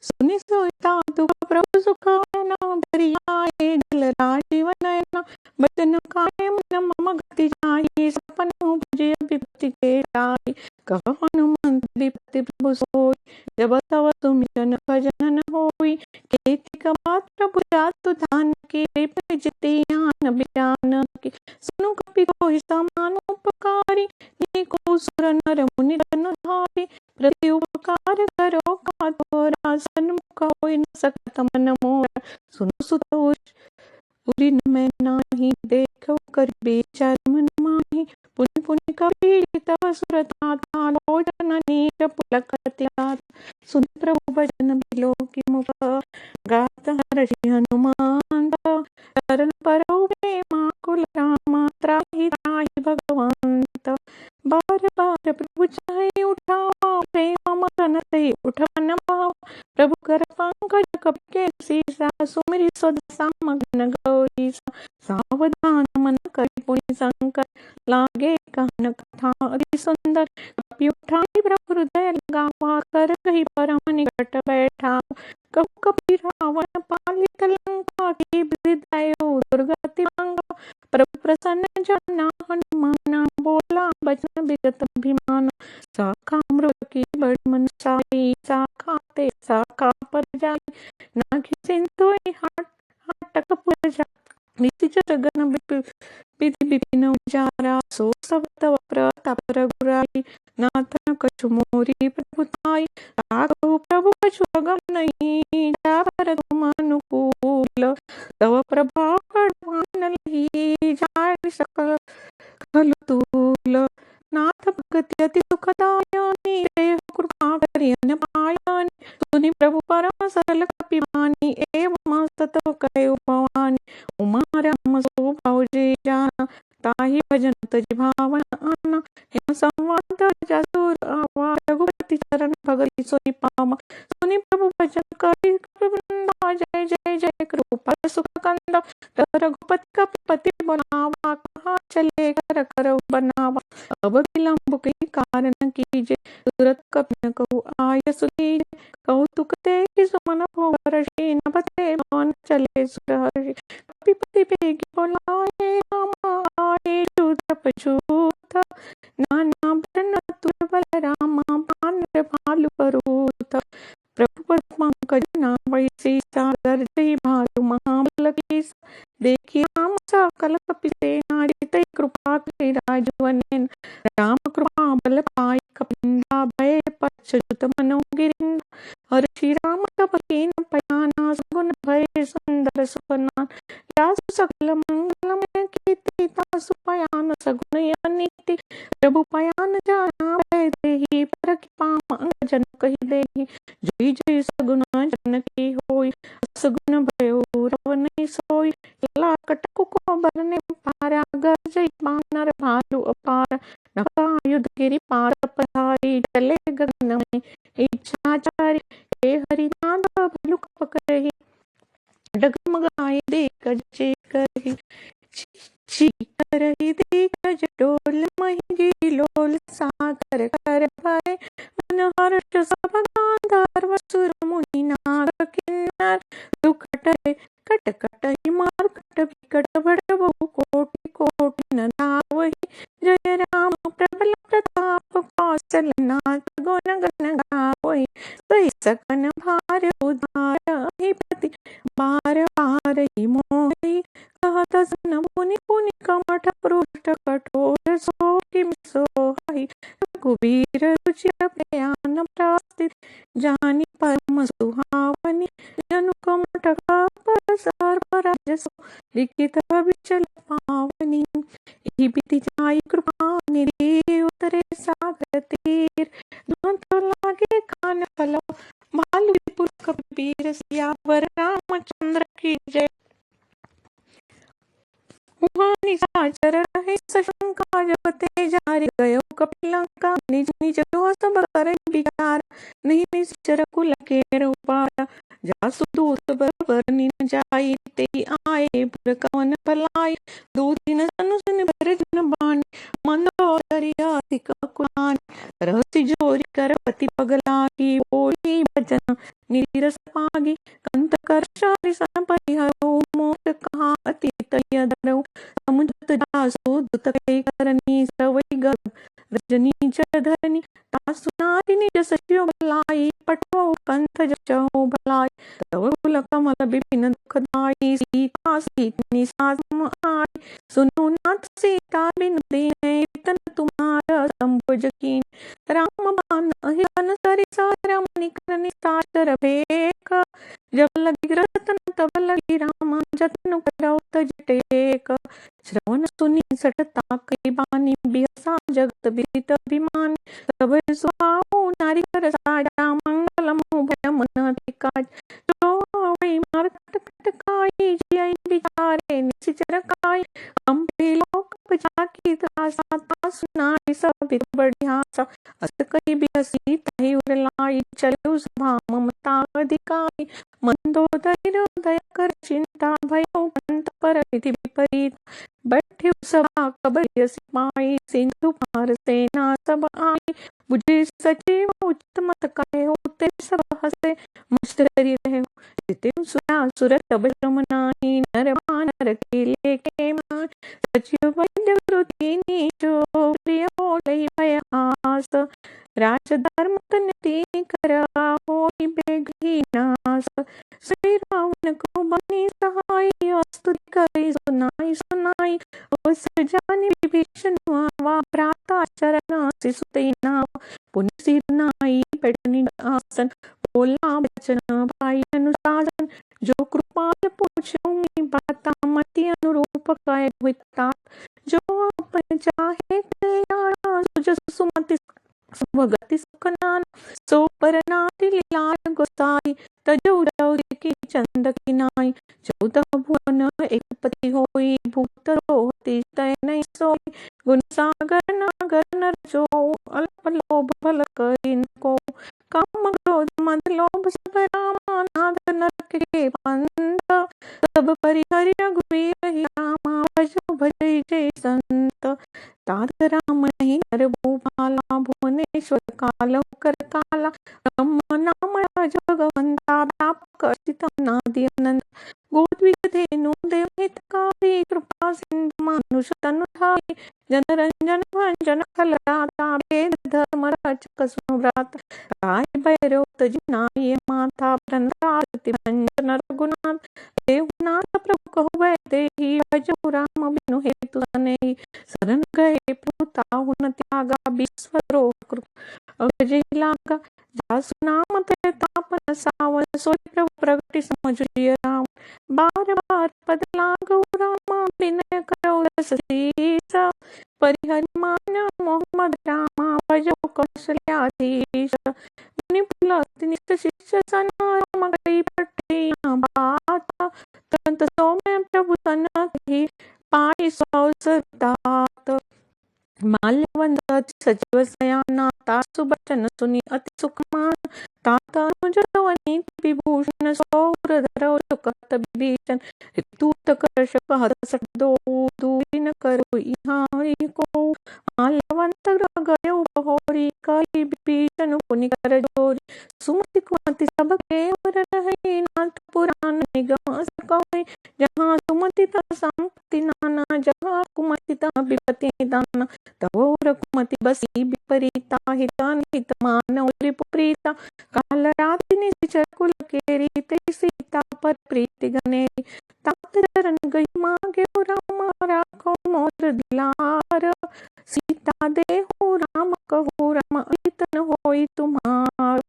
सुनि सोता दुख प्रभु सुख नयना, दरियाए जल राजीव नयना। बचन काय मन मम गति जाहि, सपन भुजय विपति के जाहि। कहो हनुमंत विपति प्रभु सोई, जब तव सुमिरन भजन न होई। खेती कमात प्रभु जातु धान की, विपति जिति आन बिजान की। सुनु कपि कोहि समान उपकारी, नीको सुर नर मुनि जनधारी। प्रति उपकार करो का तोरा, सन्मुख होई न सकत मन मोरा। सुनो सुत उरी न मैं नाही, देखो कर विचार मन माही। पुनि पुनि कपि तव सुरता, लोचन नीर पुलकति गात। सुन प्रभु भजन बिलो कि मुख, गात हर्षि हनुमान। चरण परौ प्रेमा कुल रामा, त्राहि त्राहि भगवंत। बार बार प्रभु चाहे उठावा, प्रेम मगन से उठवन भावा। प्रभु कर पंकज कपि केसीसा, सुमिरि स्वदसा मगन गौरीसा। सावधान मन करि पुनि संकर, लागे कहन कथा अति सुंदर। कपि उठाई प्रभु हृदय लगावा, कर कहि परम निकट बैठा। कहु कपि रावण पालित लंका, की हृदय दुर्गति मंगा। प्रभु प्रसन्न जना हनुमाना, बोला बचन बिगत अभिमाना। साखा अमृत की बड़ी मनसाई, साखा ते साखा पर जाई। नाहि सिंधुई हाटक पुर जाई, निज गगन विधि विपिन उजारा। सो सब तव प्रताप रघुराई, नाथ न कछु मोरी प्रभुताई। ताकहु प्रभु कछु अगम नहीं, जावर तुम अनुकूल। तव प्रभाव बड़भान लही, जाय सकल खल तूल। नाथ भगति अति सुखदायनि, देहु कृपा करि अन पायनि। सुनि प्रभु परम सरल कपिवानि, एवं मस्ततव कयो भवानि। उमा राम सो भाव जे जाना, ताहि भजन तजि भावना आना। हेम संवत जसुर आवा, रघुपति चरण भगति सोई पावा। सुनि प्रभु भजन करि वृंदा, जय जय जय कृपाल सुख कंदा। रघुपति कपिपति बनावा, कहाँ चले कर करहु बनावा। अब विलंब की कारण कीजे, तुरत कपि न कहु आय सुधीजे। कौतुक देखि सुमन भोरहि, नभते भवन चले सुरहरि। कपिपति बेगी बोलाए रामा, आए जूथ पछूत। नाना बरन तुर बल रामा, बानर भालु परूत। प्रभु पद पंकज नावै सीसा, गर्जहि भालु महाबल कीसा। देखि राम सकल कपि सेना, तै कृपा करि राजीव नयना। राम कृपा बल पाई कपिंदा, भय पश्चात मनो गिरिंदा। हर्षि राम तब कीन पयाना, सगुन भय सुंदर सुपनान। जासु सकल मंगलमय कीर्ति, तासु पयान सगुन अनीति। प्रभु पयान जाना भय देहि, परखि पाम अंगजन कहि देहि। जय जय सगुन जनकी होय, असगुन भयो रवनि सोय। लाकट कुको बरने पारा, गर्जई बानर भालु अपार। नखायुध गिरि पार पधारी, चले गगन में इच्छाचारी। हे हरिनाथ भलु पकरहि, डगमगाए दिग्गज चेकरहि। करहि दिग्गज डोल, महि लोल सागर कर भय। मन हर्ष सब गांधर्व सुर मुनि नाग किन्नर। दुखट कट कटहि मार कट विकट, बड़ बहु कोटि कोटि न धावहि। जय राम प्रबल प्रताप, कौशल नाथ गुण गण गावहि। कहि सकन भार उधार, अधिपति बार बार ही मोहि। कहत सन मुनि पुनि कमठ, पृष्ठ कठोर सो किम सोहि। रघुबीर रुचिर प्रयान प्रस्थित, जानि परम सुहावनि। जनु कमठ पर राजसो, लिखित विचल पावनि। एहि विधि जाई कृपा निधि, उतरे सागर तीर। नाथ लागे कान फलो, भालु विपुल कपीर। सियावर रामचंद्र की जय। वहाँ निशाचर रहे सशंका, जब ते जारि गयो कपि लंका। निज निज रोष सब करहि विचार, नहीं निश्चर कुल केरहु पारा। जासु दूत बरनी न जाई, ते आए पुर कवन भलाई। दूतिन सनु सन भर जन बानी, मंदोदरिया तिक कुलानी। रहसी जोरी कर पति पगलाही, बोली भजन नीरस पागी। कंत कर शारि सन परिहरऊ, मोट कहा अतीत यदरऊ। समुझत जासु दुत कई करनी, सवई गर्भ रजनी जधरनी। तासु नारी निज सचिव भलाई, पठो कंठ जचहु भलाई। तव कुल कमल बिपिन दुखदाई, सीता सीतनी सासम आई। सुनो नाथ सीता बिनु दीनै, तन तुम्हारा संपुज कीन। राम बाण अहिरन सरिसा, रमणि कर निशाचर भेक। जब लगी रतन तब लगी रामा, जतन करौ तज टेक। श्रवण सुनी सठता कई बानी, बिहसा जगत विदित अभिमानी। तब सुहाओ नारी कर साजा, मंगल भयम न टिकाज। जो आवै मार कट काई, जियइ बिचारे निशिचर काई। कंपी लोक जाकी त्रासा, तासु नारी सभित बढ़ियासा। अस कहि बिहसी ताहि उर लाई, चलऊ सभा ममता अधिकाई। मंदोदरी हृदय कर चिंता, भयउ पंत पर विधि विपरीत। बैठ्यु सभा कबि सिपाही, सिंधु पार सेना सब आई। बुझि सचिव उचित मत कहु, ते सब हसे मस्त डरि रहु। जितेउ सुरासुर तब श्रम नाहि, नर बानर के लेके माहि। सचिव वैद्य वृद्धि नीचो, प्रिय होलहि भय आस। राज धर्म तन करा, होई बेगहि नास। श्री रावण को बनी सहाय, स्तुति करी सुनाई सुनाई। अवस जानि विभीषण आवा, भ्राता चरण सिसु तेहि नावा। पुनि सिर नाई बैठनि आसन, बोला बचन भाई अनुशासन। जो कृपाल पूछऊँ बाता, मति अनुरूप कह हुई तात। जो आपन चाहे कल्याणा, सुजसु सुमति सुभगति सुख नाना। सो पर नारि लाल गोसाई, तजौ रौरि की चंद की नाई। 14 भुवन एक पति होई, भूत रोहति तै नहीं सोई। गुण सागर नागर नर जो, अल्प लोभ भल करि न को। काम क्रोध मद लोभ सब रामा, नाग नरक के पंत। सब परिहरि रघुवीर ही रामा, भजो भजई जय संत। तात राम नहीं नर भूपाला, भुवनेश्वर कालहु करताला। ब्रह्म नाम जगवंता, व्यापक असित अनादि अनंत। गोद्विग धेनु देव हितकारी, कृपा सिंधु मानुष तनु धारी। जनरंजन भंजन खल राता, वेद धर्म रचक सुभ्राता। राय भैरव तज नाहि माथा, प्रणतारति भंजन रघुनाथ। देवनाथ प्रभु कहु देहि, भजहु राम बिनु हेतु सनेहि। शरण गए प्रभु ताहु न त्यागा, विश्वद्रोह अगजहि लागा। जासु नाम ते तापन सावन, सोई प्रभु प्रगति समुझिय राम। बार बार पद लागऊ रामा, विनय करौ रस सीसा। परिहरि मान्य मोहम्मद रामा, भजौ कौशल्याधीश। मुनि पुलस्त्य निष्ठ शिष्य सना, राम गई पठी बाता। तुरंत सौम्य प्रभु सन कहि, पाई सौ सतात। माल्यवंत अति सचिव सयाना, तासु बचन सुनि अति सुख माना। तात अनुज नीति विभूषण, सौर धरौ सुकत विभीषण। ऋतुत कर्षक हरषठ दोऊ, दूरी न करउ इहाई को। माल्यवंत ग्रह गयउ बहोरी, कहि विभीषण पुनि कर जोरी। सुमति कुमति सब केवर रहै, नाथ पुराण निगम अस कहै। जहाँ सुमति तहाँ संपत्ति नाना, जहाँ कुमति तहाँ विपत्ति दाना। तवो रघुमति बसी विपरीता, हित अनहित मानौ रिपुप्रीता। काल रात्रि निशिचर कुल केरी, तेहि सीता पर प्रीति घनेरी। तात चरण गई मागे रामा, राखौ मोर दुलार। सीता देहु राम कहु राम, अहित न होई तुम्हार।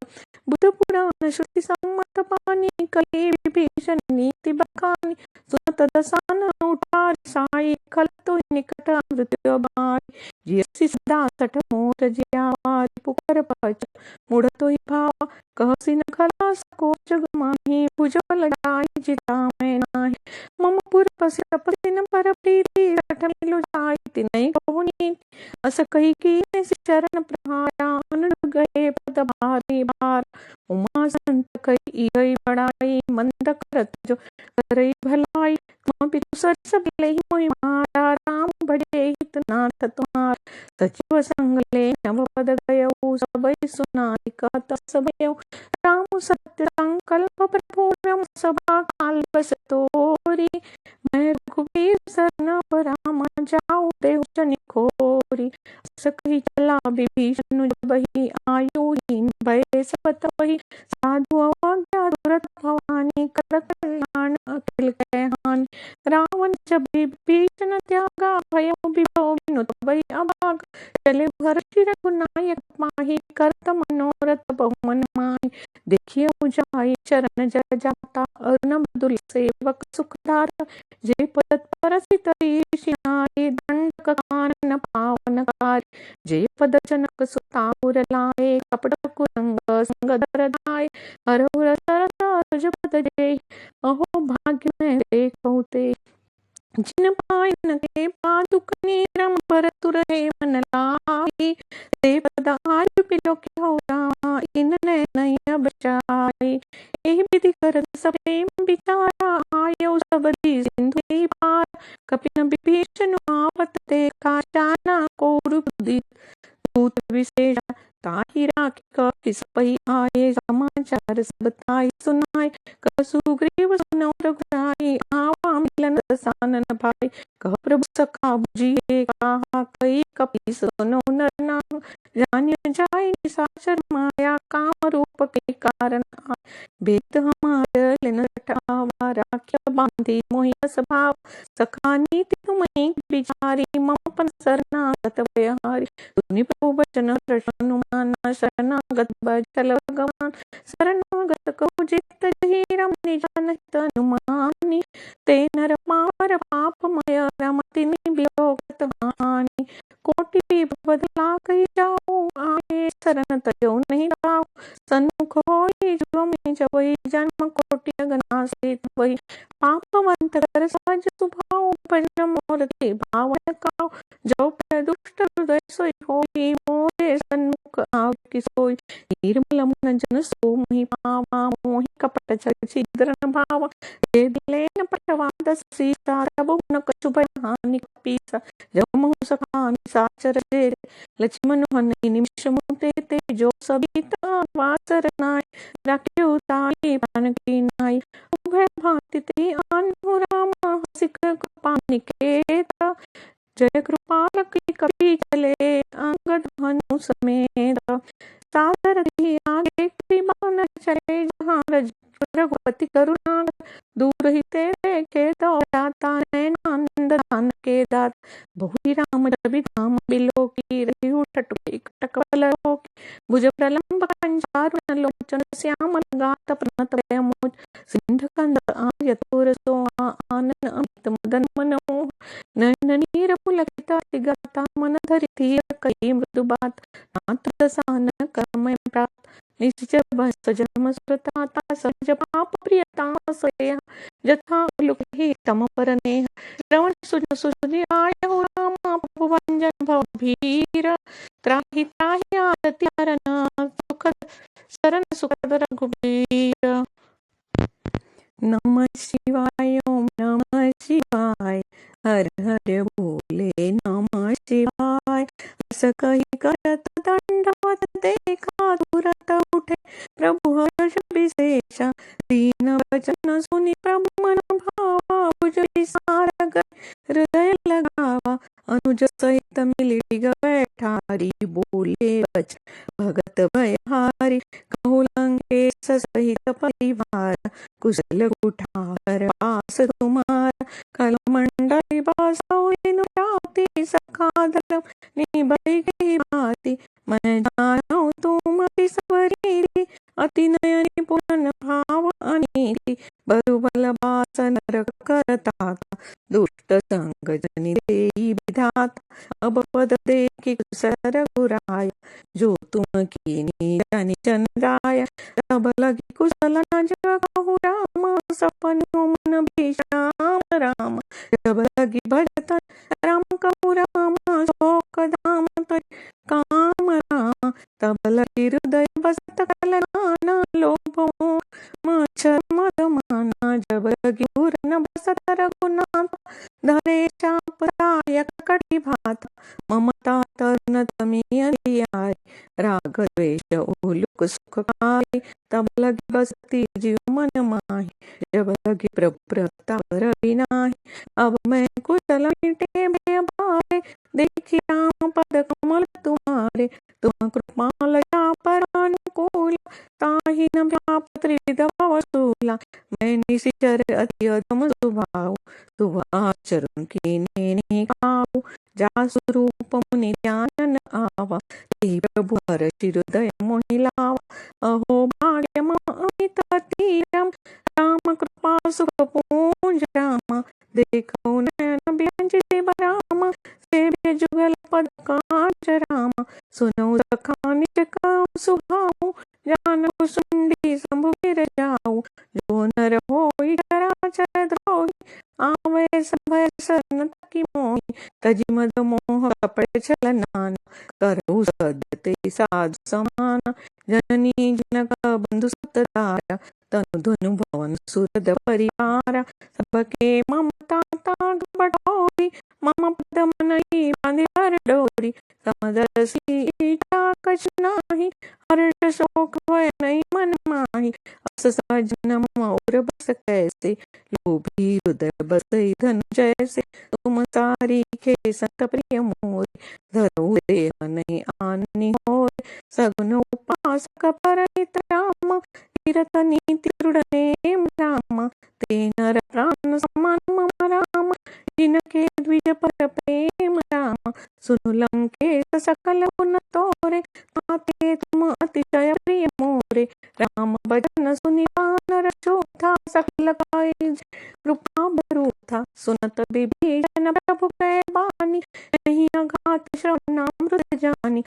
बुध पुराण श्रुति सम्मत बानी, कलि विभीषण नीति बखानी। सुनत दसानन उठार साई, खल तो निकट मृत्यु बाई। जियसि सदा सठ मोर जियावा, पुकार पच मुड़ तोहि भावा। कहसि न खलास को जग माही, भुजबल जाई जिता मैं नाही। मम पुर बस तपसि न पर प्रीति, सठ मिलु जाई तिनहि कहु नीति। अस कहि कीन्ह चरण प्रहारा, अनुज गए पद भारी भार। उमा संत कहि इहै बड़ाई मंद करत जो करई भलाई। तुम पितु सरस भले मोहि मारा राम बड़े हित नाथ तुम्हार। सचिव संग ले नभ पद गयऊ सबई सुनाई कहत सबयऊ। राम सत्य संकल्प प्रभु रम सभा काल बस तोरी। मैं रघुबीर सरन राम जाऊं देहु जनि खोरी। अस कही चला विभीषण जबहि आयुहीन भय सब तबहि। साधु अवज्ञा दुरत भवानी कर कल्याण अखिल कह हानि। रावण जब विभीषण त्यागा भयउ विभव बिनु तबहि अभागा। चले भरत रघुनायक माहि करत मनोरथ बहु मन माहि। देखिए जाहि चरण जय जाता अरुण मृदुल सेवक सुखदाता। जे पद परसि तरीषि नाहि दंडक कानन पावन कारी। जे पद जनक सुतापुर लाए कपट कुरंग संग धर धाय। हरहुर सरस पद जेहि अहो भाग्य मैं देखहु तेहि। जिन पायन के पादुक नीरम भरतु रहे मन लाहि। ते पद आजु बिलोकिहु रामा इन नैन अब जाहि। एहि विधि करत सब प्रेम विचारा आयउ सब सिंधु ही पार। कपिन विभीषण आवत देखा जाना को दूत विशेषा। ताहि राखी कपि सपहि आए समाचार सब ताहि सुनाए। कह सुग्रीव सुनौ रघुराई आवा मिलन दसानन भाई। कह प्रभु सखा बुझिए कहा कई कपि सुनौ नर नाम। जानियो जाय निशाचर माया काम रूप के कारण आय। बेत हमार लेन रटावा राख्या बांधे मोहि स्वभाव। सखा नीति तुम्हि विचारी मम पन शरणागत भयहारी। सुनि प्रभु वचन हनुमाना शरणागत भजल भगवान। शरणागत कहु जेत जहि रमणि जानहि तनुमानी। ते नर पार पापमय रमति वियोगत हानि। कोटि विपद लागी जाऊं आए शरण तजौ नहीं जाऊं। सन्मुख होई जो मैं जबहि जन्म कोटि अगनासी तबहि। पापवंत कर सहज स्वभाव भजन मोर ते भावन काऊ। जो पै दुष्ट हृदय सोई होई मोरे सन्मुख आवे सोई। निर्मल मन जन सो मोहि पावा मोहि कपट छल छिद्र न भावा। जे दिलेन पटवाद सीसा तब न कछु भय हानि कपीसा। जब महु सखा निशाचर जे लक्ष्मण हनि निमिष मुते ते। जो सबित वासर नाय राख्यो ताहि प्राण की नाई। उभय भांति ते आन्हु रामा हंसि कृपा निकेत। जय कृपाल की कपि चले अंगद हनु समेत। सादर ही आगे कृपान चले जहाँ रघुपति करुणा। दूर ही तेरे के दौड़ाता नैनानंद दान के दात। बहु राम रवि धाम बिलोकी रही उठट कटक बल रोकी। भुज प्रलंब कंजारुण लोचन श्यामल गात प्रणत मोज। सिंध कंद आयतुर सो आनन अमित मदन मनोह। नयन नीर पुलकित गाता मन धरि धीर कही मृदु बात। नाथ दसानन कर्म प्राप्त निश्चय सजन्म सुरताता। सहज पाप प्रियता सया जथा लुकहि तम पर नेह। श्रवण सुन सुनि आयहु रामा प्रभु भंजन भव भीर। त्राहि त्राहि आरति हरन सुखद शरण सुखद रघुबीर। नमः शिवाय ओम नमः शिवाय। हर हर बोले नमः शिवाय। हस कहि करत दंडवत देखा तुरत उठे। प्रभु हर्ष विशेषा दीन वचन सुनि प्रभु मन भावा। भुज विसार गए हृदय लगावा। अनुज सहित मिलि डिग बैठारी बोले वचन भगत भयहारी। कहु लंकेश सहित परिवार कुशल कुठार वास तुम्हारा। कल मंडली बासौ लिनु राति सखा धर्म निभै गई बाती। मैं जानौ तुम अति सबरीति अति नयनि पुनन भाव अनीति। बरु बल बास नरक करता दुष्ट संग जनि देई विधाता। अब पद देखि कुशल रघुराय जो तुम कीनी जनि जन जाय। तब लगी कुशल न जगहु राम सपनु मन भीषण राम। जब लगी भजतन राम कहु राम शोक धाम तज काम राम। तब लगी हृदय बसत कल नाना लोभो रघुनाथ धरे चाप दायक कटी भात ममता तरुण तमी अरियाय राग द्वेष उलुक सुख पाए तब लगी बसती जीव मन माहि जब लगी प्रभु प्रताप रविनाहि अब मैं कुशल मिटे भय देखी राम पद कमल तुम्हारे तुम कृपाल पर अनुकूल ताहि न व्याप त्रिविध वसूला मैं निशिचर अति अधम स्वभाव तुम आचरण कीन्हे काहू जासु रूप मुनि ध्यान आवा तेहि प्रभु हर हृदय मोहि लावा अहो भाग्य अमित तीरम राम कृपा सुख पूंज रामा देखो नयन व्यंजित बरामा सेव्य जुगल पद कांच रामा सुनो सखा निज कहु सुभाऊ जानहु सुंडी शंभु गिर जाऊ जो नर होई चराचर द्रोही आवे सभय सरन तकी मोहि तजि मद मोह कपट छल नाना करहु सद्यते साधु समाना जननी जनक बंधु सुतदारा तनु धनु भवन सुरद परिवारा सबके ममता ताग बटोरी मम पद मनई बांधि हर डोरी समदर्शी कछ नाही हर्ष शोक भय नहीं मन माही अस सजन और बस कैसे लोभी हृदय बसई धन जैसे तुम तारी खे संत प्रिय मोरे धरऊ देह नहीं आननी होय सगुन उपासक परहित राम तीरथ नीति दृढ़ नेम राम ते नर प्राण समान मम राम जिनके द्विज पर प्रेम राम सुनु लंकेश सकल गुण तोरे ताते तुम अतिशय प्रिय मोरे राम भजन सुनि वानर चोथा सकल गाय कृपा बरूथा सुनत विभीषण प्रभु कै बानी नहीं अघात श्रवणामृत जानी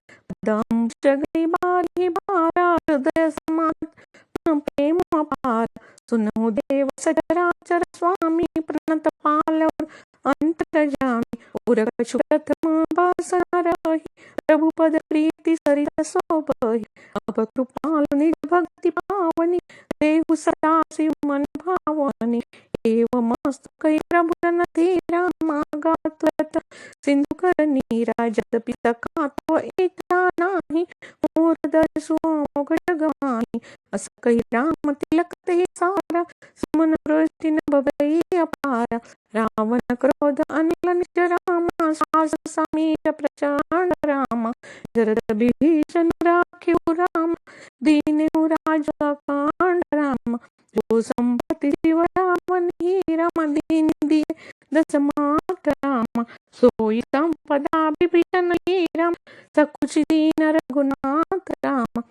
दम जगई बारी बारा हृदय समात प्रेम अपार सुनहु देव सचराचर स्वामी प्रणत पाल और अंतर्जामी उरकछु प्रथम वासना रही प्रभु पद प्रीति सरित सोबहि अब कृपाल निज भक्ति पावनी देहु सदा शिव मन भावनी एवं मस्तु कही प्रभु न धीरा मागात सिंधु कर नीरा जदपि सखातो इच्छा नाही मोर दर्शो मोघ जगमाही अस कही राम तिलक ते सारा सुमन वृष्टि न भवई अपारा रावण क्रोध अनिल निज रामा सास समीर प्रचंड रामा जरद विभीषण राख्यु राम दीनहु राजा कांड राम जो संपत्ति शिव रावण ही राम दीन दिए दस मात राम सोई संपदा विभीषण ही राम सकुच दीन रघुनाथ राम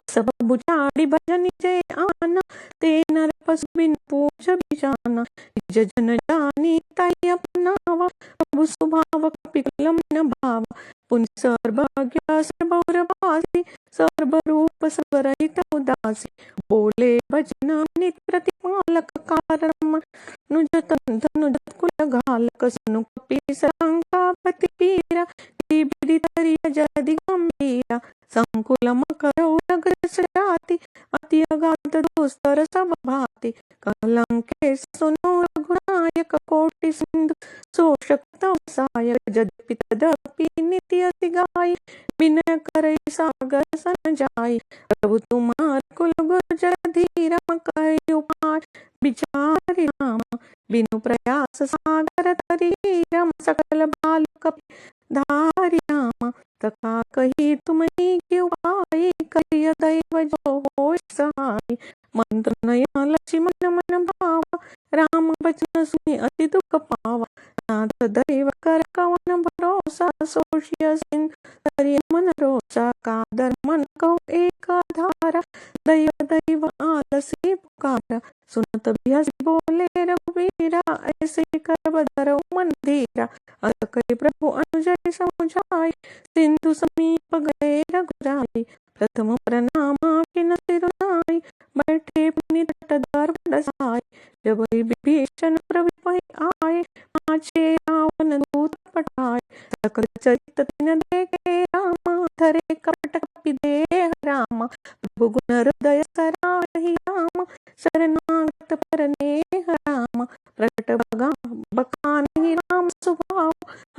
सब बुझाड़ी भजन जय आना ते नर पशु बिन पूछ बिजाना निज जन जानी ताई अपनावा प्रभु स्वभाव कपिलम न भावा पुनि सर्वज्ञ सर्वौरवासी सर्वरूप सर्वरहित उदासी बोले भजन नित प्रतिपालक कारण नुजतन धनुजत कुल घालक सुनु कपि संकापति पीरा विदितरिय जदि गंभीरा संकुलम करौ जाति अति अगाध दुस्तर सब भाति कलंके सुनो रघुनायक कोटि सिंधु शोषक तव सहायक यद्यपि तदपि नित्य अति गाय विनय करई सागर सन जाय प्रभु तुम्हार कुल गुर्जर धीरम कहि उपाय विचार राम बिनु प्रयास सागर तरी रम सकल बाल कपि धारि राम तथा कही तुम ही के उपाय करिय दैव जो हो सहाय मंत्र नया लक्ष्मण मन भावा राम बचन सुनि अति दुख पावा नाथ दैव कर कवन भरोसा सोषिय सिंह तरि मन रोसा कादर मन कहो एक धारा दैव दैव आलसी पुकारा सुनत बिहस बोले रघुवीरा ऐसे कर बदरौ मन धीरा अत कहि प्रभु अनुजय समुझाय सिंधु समीप गए रघुराई प्रथम प्रणाम किन सिरुनाई बैठे पुनि तट दर्भ दसाय जब विभीषण प्रभु आए पाछे रावण दूत पठाए सकल चरित तिन देखे राम धरे कपट कपि देह राम प्रभु गुण हृदय सराहि राम शरणागत पर नेह राम प्रकट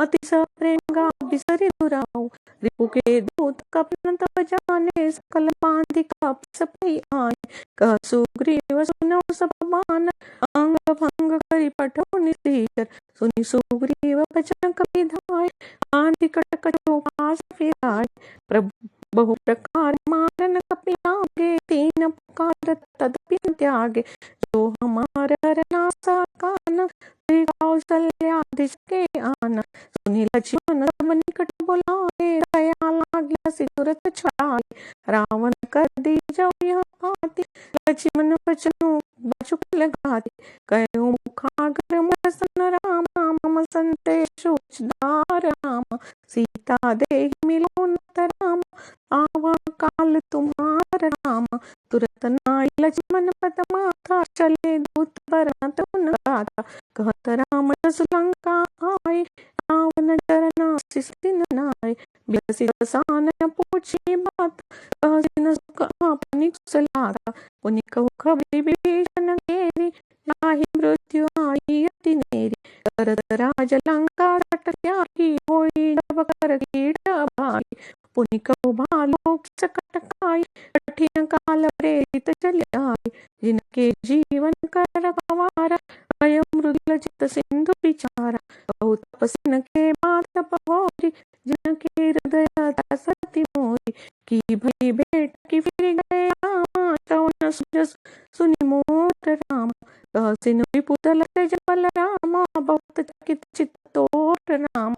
अतिश प्रेंगा बिसरी दुराऊ, रिपु के दूत कपन तब जाने, सकल बांधिका सपई आए, कह सुग्रीव सुनौ सब बान, अंग भंग करि पठौ निशाचर, सुनि सुग्रीव बचन कपि धाय, बांधि कटक चौपास फिराय, प्रभु बहु प्रकार मारन कपि लागे, तीन पुकारत तदपि न त्यागे, जो हमार हरनासा कान, श्री कौसल्याधीश के आन, सुनि लक्ष्मण सब निकट बुलाए, दया लागी सिर छुड़ाए, रावण कर दी जो यह पाति, लक्ष्मण बचनु बचुक लगाते, कहो मुखाग्र मसन रामा, मम संदेशु उचधार रामा, सीता देहि मिलो नत रामा, आवा काल तुम्हार रामा, तुरत नाई लक्ष्मण पद माथा, चले दूत बरनत उन गाथा, कहत राम सुलंका आए, रावण चरना सिन नाय, बिलसि सान पूछी बात, कहसिन सुख आपनि कुशलाता, पुनि कहु खबरि विभीषण घेरी, जाहि मृत्यु आई अति नेरी, करत राज लंका तट त्यागी, होई जब कर कीट भागी, पुनि कहु भालु सकट खाई, कठिन काल प्रेरित चल आए, जिनके जीवन कर रखवारा, भय मृदुल चित सिंधु विचारा, कहु तपस्विन के बात बहोरी, जिनके हृदय सती मोरी, की भई भेंट की फिर गए रामा, श्रवण सुजस सुनि मोर राम, कहसिन विपुल जबल रामा, बहुत चकित चित तोर राम,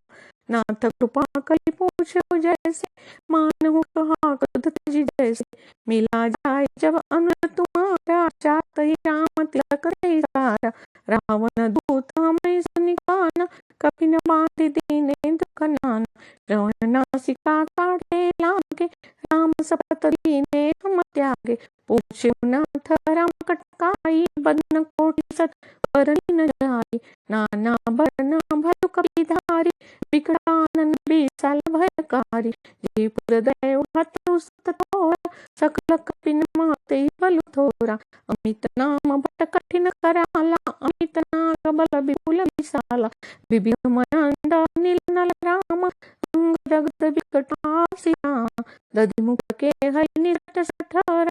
नाथ कृपा करि पूछो जैसे, मानहु कहा क्रोध तजि जैसे, मिला जाए जब अनु तुम्हारा, जात ही राम तिलक नहीं सारा, रावण दूत हमें सुनिकाना, कपि न बांधि दीने दुख नाना, श्रवण नासिका काढ़े लागे, राम सपत दीने हम त्यागे, पूछे नाथ राम कटकाई, बदन कोटि सत बरनि न जाई, नाना बरन भलु कपि धारी, विकटानन विशाल भयकारी, जयपुर दय हतु सुत तोरा, सकल कपि माते बलु थोरा, अमित नाम बट कठिन कराला, अमित नाग बल विपुल विशाला, विभिन्न मयंद नील नल रामा, अंग दग्ध विकटासी रामा, दधि मुख के हरि निरट सठरा,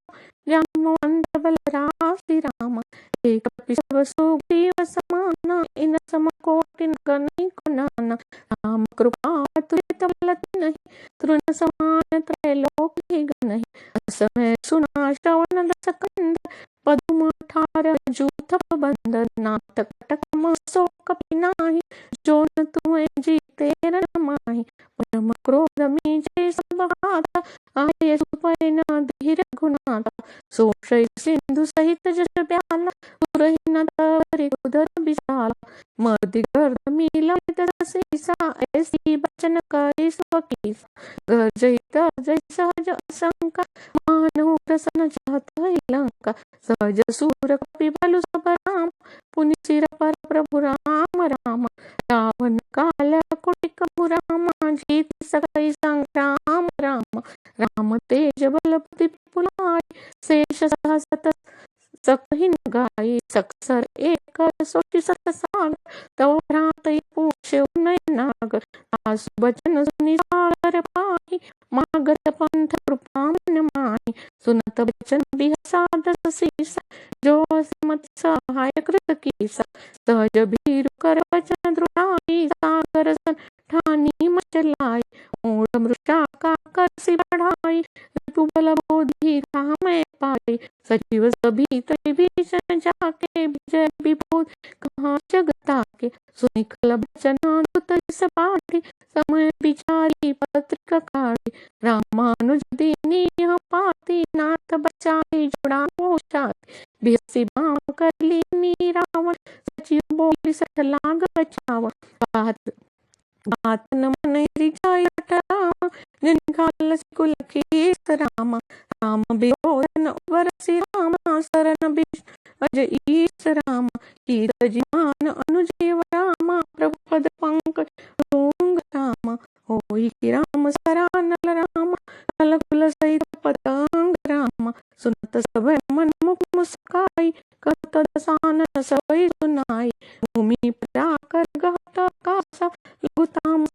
जामवंत बल राशि रामा, एक सब सुग्रीव समाना, इन सम कोटि गणि नाना, राम कृपा तुलित बल नहीं, तृण समान त्रैलोक ही गणहि, असमय सुना श्रवण दस कंद, पदुम ठार जूथ बंद, नाथ कटक मसो कपि नाही, जो न तुम्हें जीते न माही, परम क्रोध मीजे सब हाथा, आये सुपय न धीर गुनाथा, सोषय सिंधु सहित जस ब्याला, पुरहि न तरि उदर विशाला, मदि गर्द मिलित सीसा, ऐसी बचन करि स्वकीसा, गर्जई तर्जई सहज असंका, मानहु प्रसन्न चाहत ही लंका, सहज सूर कपि बलु सब राम, पुनि सिर पर प्रभु राम राम, रावण काल कोटि कबु रामा, जीत सकई संग्राम राम, राम तेज बल बुद्धि विपुलाय, शेष सहसत सकहि न गाई, सकसर एक सोचि सत सागर, तव भ्रातहि पूछे नय नागर, आसु बचन सुनि सागर पाहि, मागत पंथ कृपा मन माहि, सुनत बचन बिहसा दस सीसा, जो मति सहाय कृत कीसा, सहज भीरु कर वचन द्रुढ़ाई, सागर सन ठानी मचलाई, मूढ़ मृषा का कर सि बढ़ाई, रिपु बल बोधि राम पाई, सजीव सभी तय भीषण जाके, विजय विभूति कहाँ जग ताके, सुनि खल बचन दुत जस पाठी, समय विचारी पत्रिका काढ़ी, रामानुज दीनी यह पाती, नाथ बचाई जुड़ाओ छाती, बिहसी बाम कर लीनी रावण, सचिव बोली सठ लाग बचावन, बात न मन रिझाय राम, निघाल कुल कीस राम, राम बिरोधन वरसि राम, शरण बिष अज ईश राम, कीर जिमान अनुजीव राम, प्रभु पद पंकज तुंग राम, होई कि राम सरानल राम, कल कुल सहित पतंग राम, सुनत सब मन मुख मुस्काई, कहत दसानन सबई सुनाई, भूमि प्राकर गहत आकाशा, लघुताम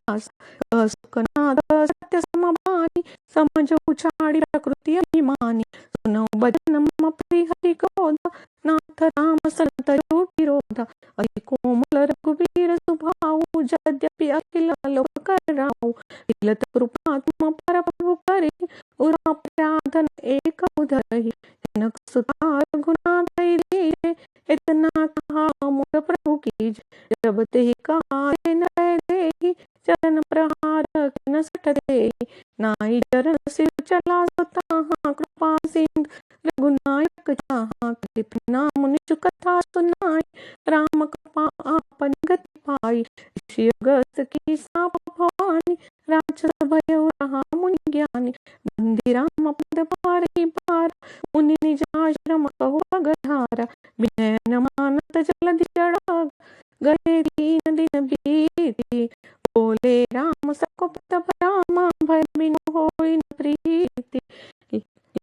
निवासा सुखनाद सत्य समभानी समज उचाड़ी प्रकृति अभिमानी सुनो भजन मम प्रिय हरि गोद नाथ राम संत विरोध अति कोमल रघुबीर सुभाऊ यद्यपि अखिल लोक कराऊ तिलत कृपा तुम पर प्रभु करे उरा प्राधन एक उधरहि जनक सुता रघुनाथ दे इतना कहा मोर प्रभु की जब ते कहा न दे चरण प्रहार न सठ दे नाई चरण सिर चला सुता कृपा सिंधु रघुनायक जहाँ कृप नाम निज कथा सुनाई राम कृपा आपन गति पाई ऋषि अगस्त की साप भवानी राक्षस भयो रहा मुनि ज्ञानी बंदी राम पद पारहि पार मुनि निज आश्रम कहो अगधारा विनय न मानत जलधि चढ़ा गए दीन दिन बीती बोले राम सकुपत रामा भय बिनु होई न प्रीति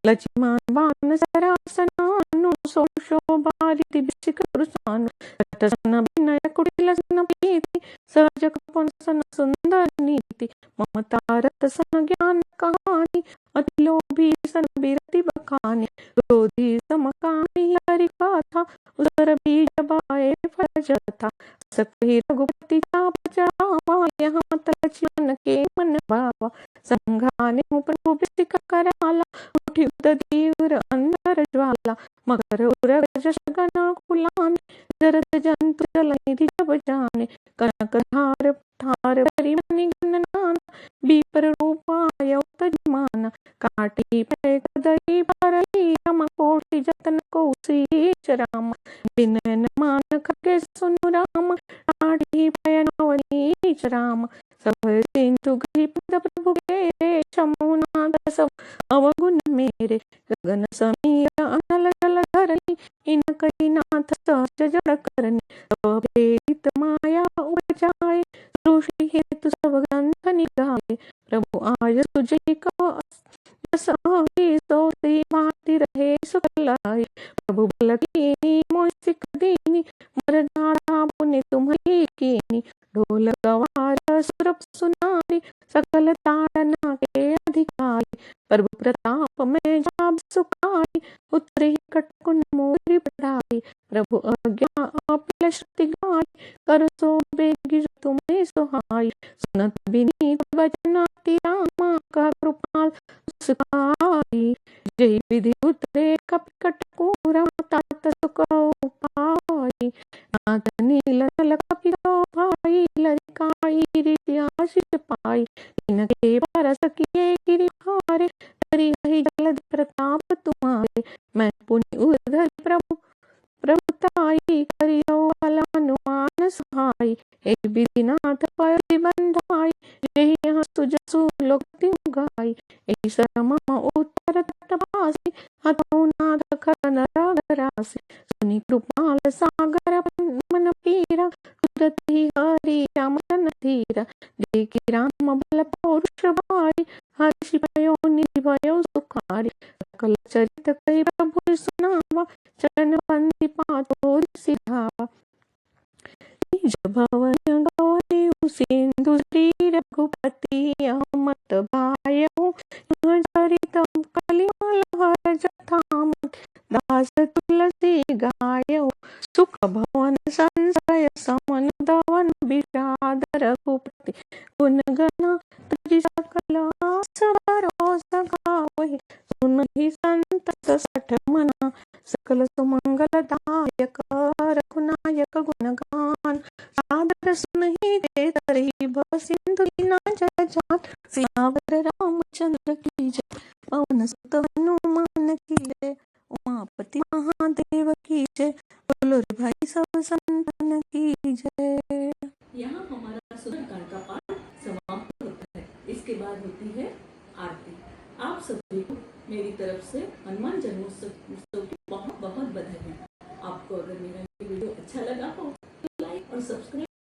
लक्ष्मण बाण सरासनानु सो शोभारिति बिसिकरुसानु तटसन विनय कुटिल सन प्रीति सहज कपन सन सुंदर नीति ममता रत सन ज्ञान कहानी अति लोभी सन बिरति बखानी क्रोधी समकामी हरि गाथा उदर बीज बाए फल जथा सकहि रघुपति चाप चढ़ावा यहाँ तक लक्ष्मण के मन भावा संघाने प्रभु बिसिक कराला उठी उदर अंदर ज्वाला मकर उरग गना कुलान जरत जंतु जलनिधि जब जाने कनक हार ठार परिमणि गणनान बीपर रूपाय तजमान काटी पे कदई भरई रम कोटि जतन कौशीच राम विनय न मान खगे सुनु राम काटी पे नवनीच राम सब सिंधु गही पद प्रभु के शमुनाद सब अवगुण मेरे गगन समीर अनल जल धरनी इन कही नाथ सहज जड़ करनी प्रेरित माया उपजाए सृष्टि हेतु सब ग्रंथ निगाए प्रभु आज तुझे को सोती भांति रहे सुखलाई प्रभु बल कीनी मोहि सिख दीनी मरदारा पुण्य तुम्हारी कीनी ढोल गवार सुरभ सुनारी सकल ताड़ना के अधिकारी प्रभु प्रताप में जाब सुखाई उतरे कटकुन मोरी बढ़ाई प्रभु आज्ञा आप श्रुति गाई कर सो बेगिर तुम्हें सुहाई सुनत विनीत वचन अति रामा का कृपाल सुखाई जय विधि उतरे कपकट पूरा तात सुख उपाई नाथ नील नल कपिलो भाई लरिकाई रीति आशीष पाई इनके परस किए गिरि हारे करी है जलद प्रताप तुम्हारे मैं पुण्य उधर प्रभु प्रभुताई करियो अनुमान सहाय हे विधिनाथ परि बंधाई यही यहाँ सुजसु लोकति गाई यही शरम उत्तर तटवासी हतौ नाद खरन रागरासी सुनि कृपाल सागर मन पीरा तुरति हरि राम तन धीरा देखि राम बल पौरुष भाई हर्षि भयो निधि भयो सुखारी सकल चरित कहि प्रभु सुनावा चरण बंदी पातो सिधावा भवन गौरी सिंधु श्री रघुपति अमत भायऊ चरितम कलिमल हर जथाम दास तुलसी गायऊ सुख भवन संशय समन दवन विषाद रघुपति गुण गण तुझ सकल आस भरोसा गावहि सुनहि संतत सठ मना सकल सुमंगलदायक रघुनायक गुणगान सादर सुनहि दे तरहि भव सिंधु लीना जय जान सियावर रामचंद्र की जय पवन सुत हनुमान की जय उमापति महादेव की जय बोलो रे भाई सब संतन की जय। यहाँ हमारा सुंदरकांड का पाठ समाप्त होता है। इसके बाद होती है आरती। आप सभी को मेरी तरफ से हनुमान जन्मोत्सव की बहुत बहुत बधाई। आपको अगर मेरा वीडियो अच्छा लगा हो तो लाइक और सब्सक्राइब